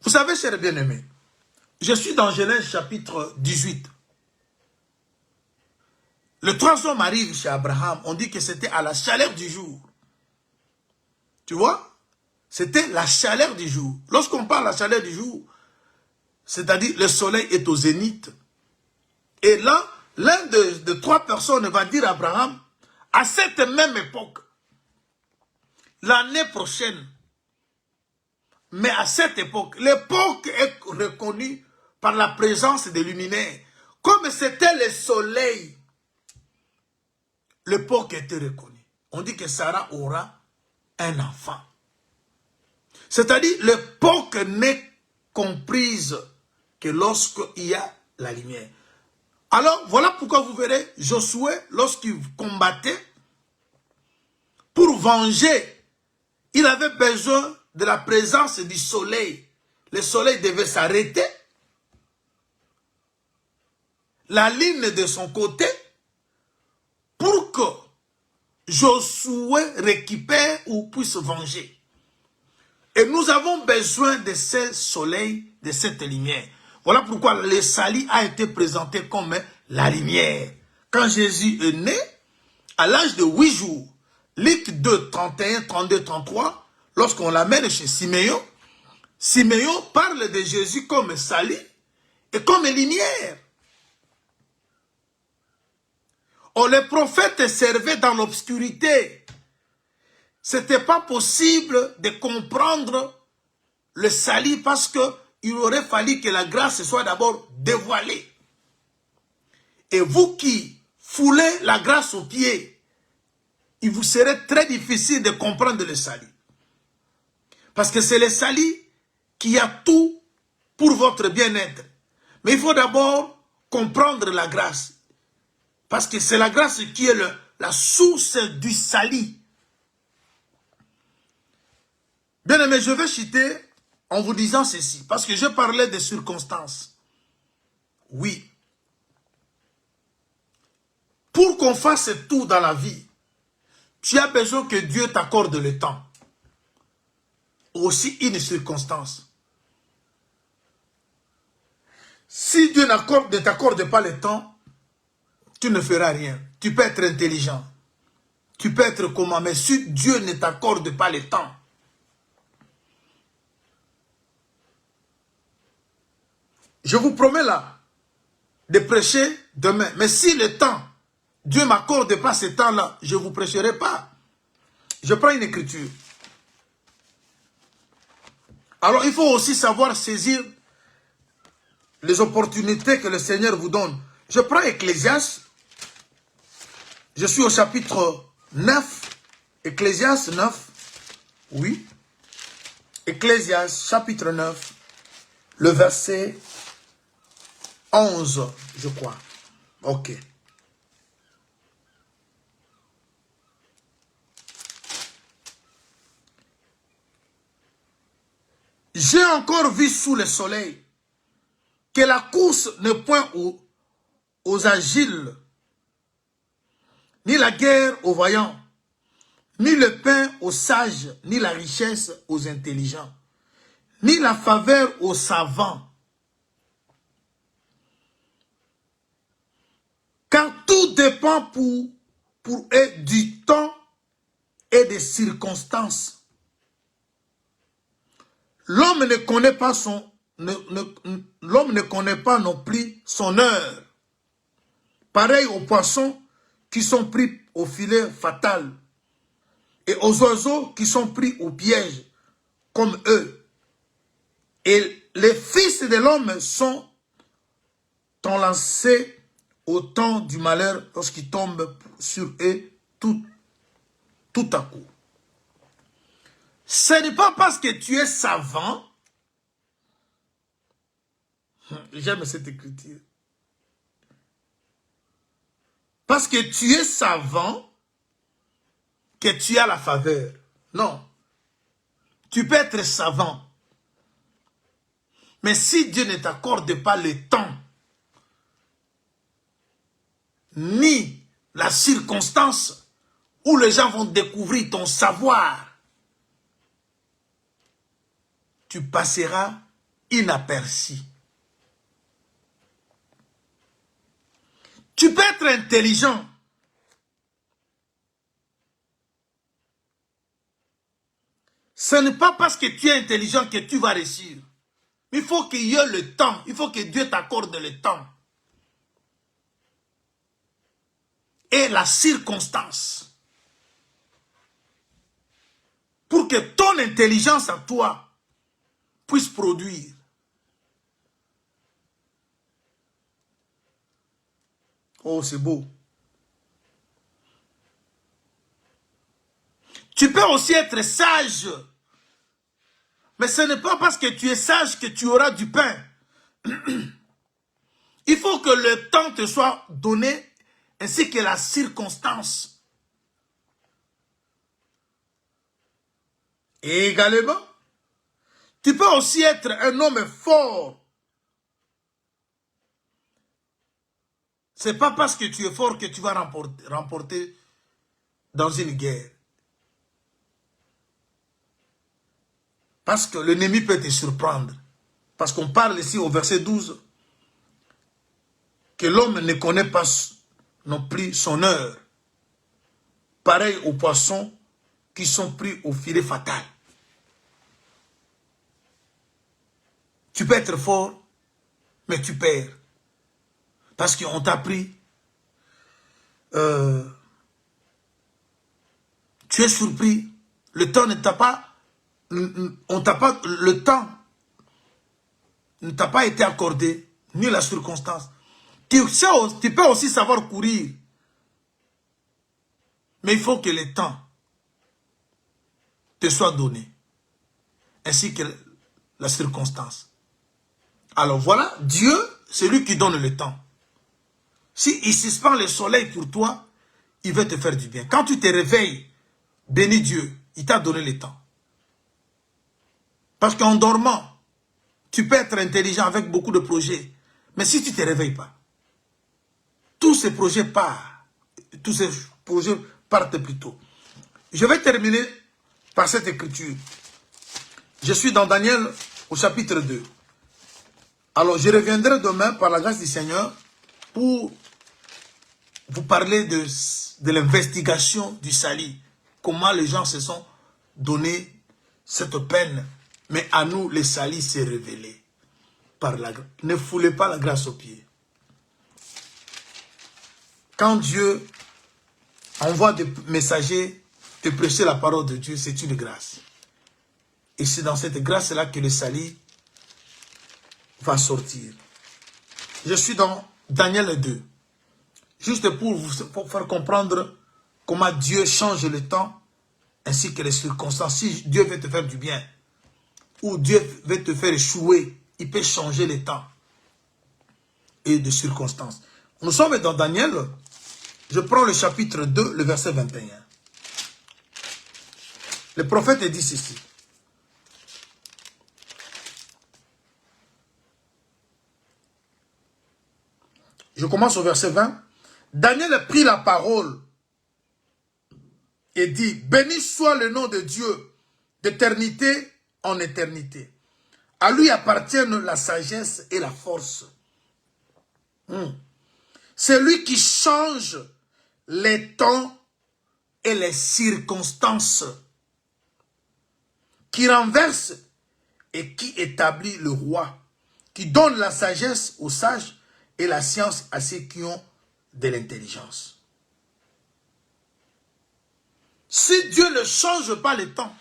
Vous savez, chers bien-aimés, je suis dans Genèse chapitre 18. Le 3 hommes arrivent chez Abraham, on dit que c'était à la chaleur du jour. Tu vois? C'était la chaleur du jour. Lorsqu'on parle de la chaleur du jour, c'est-à-dire le soleil est au zénith. Et là, l'un de trois personnes va dire à Abraham, à cette même époque, l'année prochaine, mais à cette époque, l'époque est reconnue par la présence des luminaires. Comme c'était le soleil, l'époque était reconnue. On dit que Sarah aura un enfant. C'est-à-dire, l'époque n'est comprise que lorsqu'il y a la lumière. Alors, voilà pourquoi vous verrez Josué, lorsqu'il combattait, pour venger, il avait besoin de la présence du soleil. Le soleil devait s'arrêter. La ligne de son côté, pour que Josué récupère ou puisse venger. Et nous avons besoin de ce soleil, de cette lumière. Voilà pourquoi le salut a été présenté comme la lumière. Quand Jésus est né, à l'âge de 8 jours, Luc 2, 31, 32, 33, lorsqu'on l'amène chez Siméon, Siméon parle de Jésus comme salut et comme lumière. Oh, les prophètes servaient dans l'obscurité. Ce n'était pas possible de comprendre le salut parce qu'il aurait fallu que la grâce soit d'abord dévoilée. Et vous qui foulez la grâce aux pieds, il vous serait très difficile de comprendre le salut. Parce que c'est le salut qui a tout pour votre bien-être. Mais il faut d'abord comprendre la grâce. Parce que c'est la grâce qui est la source du salut. Bien aimé, je vais chuter en vous disant ceci. Parce que je parlais des circonstances. Oui. Pour qu'on fasse tout dans la vie, tu as besoin que Dieu t'accorde le temps. Aussi une circonstance. Si Dieu ne t'accorde pas le temps, tu ne feras rien. Tu peux être intelligent. Tu peux être comment, mais si Dieu ne t'accorde pas le temps, je vous promets là de prêcher demain. Mais si le temps, Dieu ne m'accorde pas ce temps-là, je ne vous prêcherai pas. Je prends une écriture. Alors il faut aussi savoir saisir les opportunités que le Seigneur vous donne. Je prends Ecclésiaste. Je suis au chapitre 9. Ecclésiaste 9. Oui. Ecclésiaste chapitre 9. Le verset 11, je crois. Ok. J'ai encore vu sous le soleil que la course ne point aux agiles, ni la guerre aux vaillants, ni le pain aux sages, ni la richesse aux intelligents, ni la faveur aux savants. Car tout dépend pour eux du temps et des circonstances. L'homme ne connaît pas l'homme ne connaît pas non plus son heure. Pareil aux poissons qui sont pris au filet fatal et aux oiseaux qui sont pris au piège comme eux. Et les fils de l'homme sont lancés au temps du malheur lorsqu'ils tombent sur eux tout à coup. Ce n'est pas parce que tu es savant. J'aime cette écriture. Parce que tu es savant que tu as la faveur. Non. Tu peux être savant. Mais si Dieu ne t'accorde pas le temps, ni la circonstance où les gens vont découvrir ton savoir, tu passeras inaperçu. Tu peux être intelligent. Ce n'est pas parce que tu es intelligent que tu vas réussir. Il faut qu'il y ait le temps. Il faut que Dieu t'accorde le temps. Et la circonstance. Pour que ton intelligence à toi puisse produire. Oh, c'est beau. Tu peux aussi être sage. Mais ce n'est pas parce que tu es sage que tu auras du pain. Il faut que le temps te soit donné, ainsi que la circonstance. Et également, tu peux aussi être un homme fort. Ce n'est pas parce que tu es fort que tu vas remporter dans une guerre. Parce que l'ennemi peut te surprendre. Parce qu'on parle ici au verset 12 que l'homme ne connaît pas non plus son heure. Pareil aux poissons qui sont pris au filet fatal. Tu peux être fort, mais tu perds. Parce qu'on t'a pris. Tu es surpris. Le temps ne t'a pas... le temps ne t'a pas été accordé, ni la circonstance. Tu peux aussi savoir courir. Mais il faut que le temps te soit donné. Ainsi que la circonstance. Alors voilà, Dieu, c'est lui qui donne le temps. S'il suspend le soleil pour toi, il veut te faire du bien. Quand tu te réveilles, bénis Dieu, il t'a donné le temps. Parce qu'en dormant, tu peux être intelligent avec beaucoup de projets. Mais si tu ne te réveilles pas, tous ces projets partent plus tôt. Je vais terminer par cette écriture. Je suis dans Daniel au chapitre 2. Alors je reviendrai demain par la grâce du Seigneur pour vous parler de l'investigation du salut. Comment les gens se sont donné cette peine. Mais à nous, le salut s'est révélé. Par la grâce. Ne foulez pas la grâce aux pieds. Quand Dieu envoie des messagers te prêcher la parole de Dieu, c'est une grâce. Et c'est dans cette grâce-là que le salut va sortir. Je suis dans Daniel 2. Juste pour faire comprendre comment Dieu change le temps ainsi que les circonstances. Si Dieu veut te faire du bien ou Dieu veut te faire échouer, il peut changer le temps et de circonstances. Nous sommes dans Daniel. Je prends le chapitre 2, le verset 21. Le prophète dit ceci. Je commence au verset 20. Daniel prit la parole et dit, béni soit le nom de Dieu d'éternité en éternité. À lui appartiennent la sagesse et la force. C'est lui qui change les temps et les circonstances, qui renverse et qui établit le roi, qui donne la sagesse aux sages et la science à ceux qui ont de l'intelligence. Si Dieu ne change pas le temps,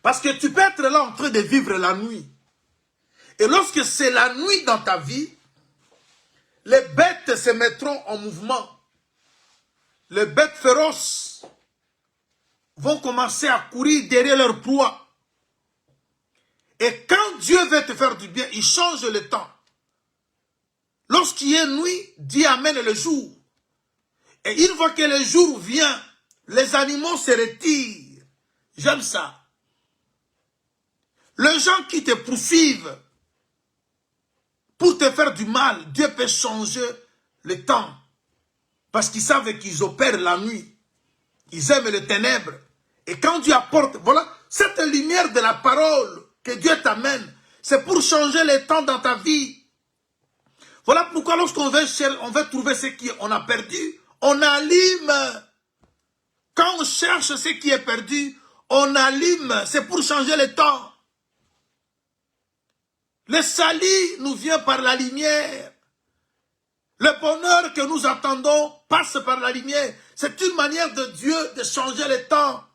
parce que tu peux être là en train de vivre la nuit, et lorsque c'est la nuit dans ta vie, les bêtes se mettront en mouvement. Les bêtes féroces vont commencer à courir derrière leur proie. Et quand Dieu veut te faire du bien, il change le temps. Lorsqu'il y a nuit, Dieu amène le jour. Et une fois que le jour vient, les animaux se retirent. J'aime ça. Les gens qui te poursuivent pour te faire du mal, Dieu peut changer le temps. Parce qu'ils savent qu'ils opèrent la nuit. Ils aiment les ténèbres. Et quand Dieu apporte, voilà, cette lumière de la parole que Dieu t'amène, c'est pour changer les temps dans ta vie. Voilà pourquoi lorsqu'on veut trouver ce qu'on a perdu, on allume. Quand on cherche ce qui est perdu, on allume. C'est pour changer le temps. Le salut nous vient par la lumière. Le bonheur que nous attendons passe par la lumière. C'est une manière de Dieu de changer le temps,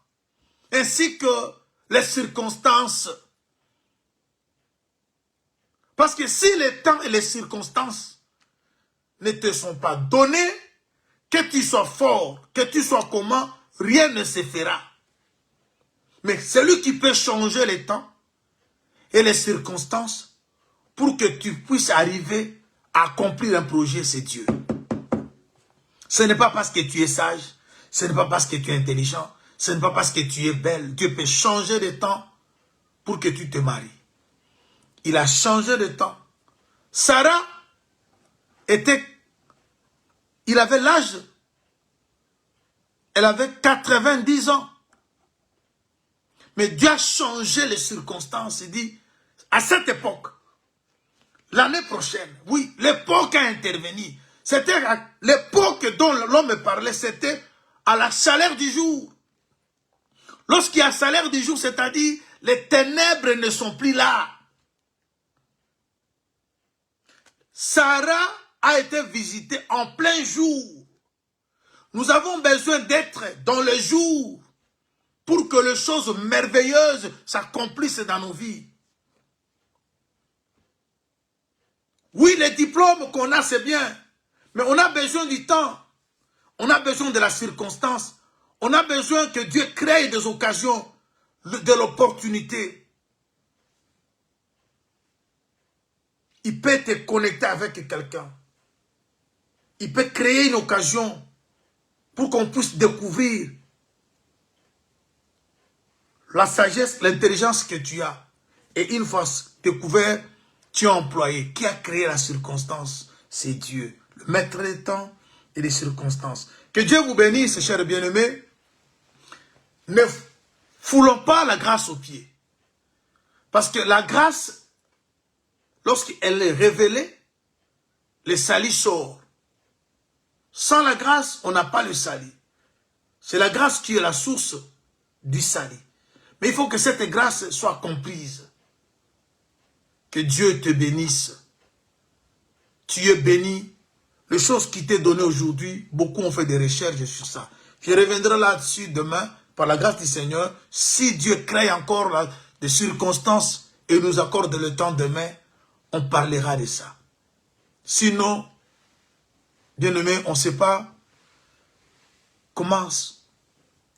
ainsi que les circonstances. Parce que si les temps et les circonstances ne te sont pas donnés, que tu sois fort, que tu sois comment, rien ne se fera. Mais celui qui peut changer les temps et les circonstances pour que tu puisses arriver à accomplir un projet, c'est Dieu. Ce n'est pas parce que tu es sage, ce n'est pas parce que tu es intelligent, ce n'est pas parce que tu es belle. Dieu peut changer de temps pour que tu te maries. Il a changé de temps. Sarah il avait l'âge, elle avait 90 ans. Mais Dieu a changé les circonstances. Il dit, à cette époque, l'année prochaine, oui, l'époque a intervenu. C'était l'époque dont l'homme parlait, c'était à la chaleur du jour. Lorsqu'il y a chaleur du jour, c'est-à-dire les ténèbres ne sont plus là. Sarah a été visitée en plein jour. Nous avons besoin d'être dans le jour pour que les choses merveilleuses s'accomplissent dans nos vies. Oui, les diplômes qu'on a, c'est bien, mais on a besoin du temps. On a besoin de la circonstance. On a besoin que Dieu crée des occasions, de l'opportunité. Il peut te connecter avec quelqu'un. Il peut créer une occasion pour qu'on puisse découvrir la sagesse, l'intelligence que tu as. Et une fois découvert, tu as employé. Qui a créé la circonstance? C'est Dieu, le maître des temps et des circonstances. Que Dieu vous bénisse, chers bien-aimés. Ne foulons pas la grâce aux pieds. Parce que la grâce, lorsqu'elle est révélée, le salut sort. Sans la grâce, on n'a pas le salut. C'est la grâce qui est la source du salut. Mais il faut que cette grâce soit comprise. Que Dieu te bénisse. Tu es béni. Les choses qui t'est données aujourd'hui, beaucoup ont fait des recherches sur ça. Je reviendrai là-dessus demain, par la grâce du Seigneur. Si Dieu crée encore des circonstances et nous accorde le temps demain, on parlera de ça. Sinon, bien-aimé, on ne sait pas comment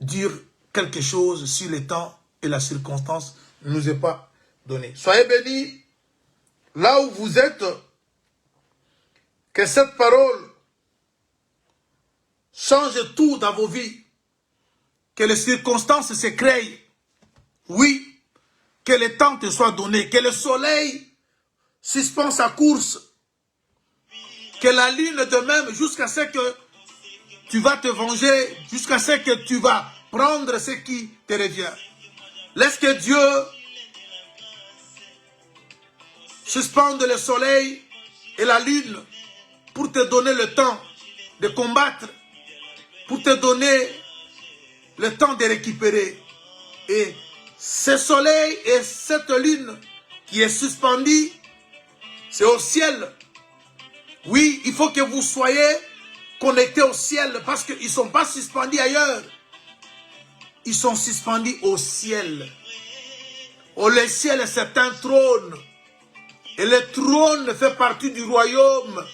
dire quelque chose si le temps et la circonstance ne nous est pas donné. Soyez bénis là où vous êtes. Que cette parole change tout dans vos vies. Que les circonstances se créent. Oui. Que le temps te soit donné. Que le soleil suspend sa course. Que la lune de même jusqu'à ce que tu vas te venger. Jusqu'à ce que tu vas prendre ce qui te revient. Laisse que Dieu suspende le soleil et la lune pour te donner le temps de combattre, pour te donner le temps de récupérer. Et ce soleil et cette lune qui est suspendue, c'est au ciel. Oui, il faut que vous soyez connectés au ciel parce qu'ils ne sont pas suspendus ailleurs. Ils sont suspendus au ciel. Oh, le ciel, c'est un trône. Et le trône fait partie du royaume.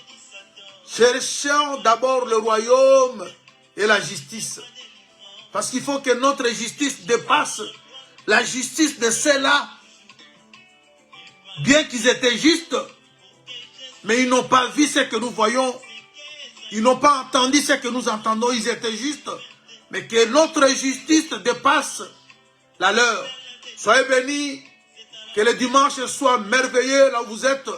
Cherchons d'abord le royaume et la justice. Parce qu'il faut que notre justice dépasse la justice de ceux-là. Bien qu'ils étaient justes, mais ils n'ont pas vu ce que nous voyons. Ils n'ont pas entendu ce que nous entendons. Ils étaient justes. Mais que notre justice dépasse la leur. Soyez bénis. Que le dimanche soit merveilleux là où vous êtes.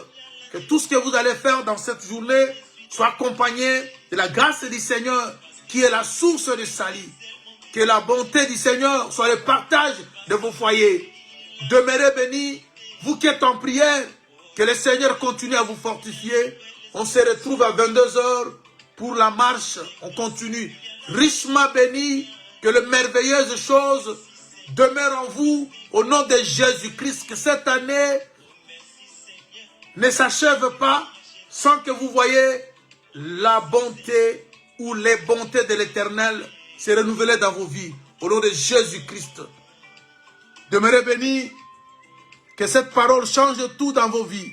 Que tout ce que vous allez faire dans cette journée soit accompagné de la grâce du Seigneur qui est la source du salut. Que la bonté du Seigneur soit le partage de vos foyers. Demeurez bénis, vous qui êtes en prière, que le Seigneur continue à vous fortifier. On se retrouve à 22 h pour la marche. On continue richement bénis, que les merveilleuses choses demeurent en vous au nom de Jésus-Christ. Que cette année ne s'achève pas sans que vous voyez la bonté ou les bontés de l'Éternel se renouveler dans vos vies. Au nom de Jésus-Christ. Demeurez bénis. Que cette parole change tout dans vos vies.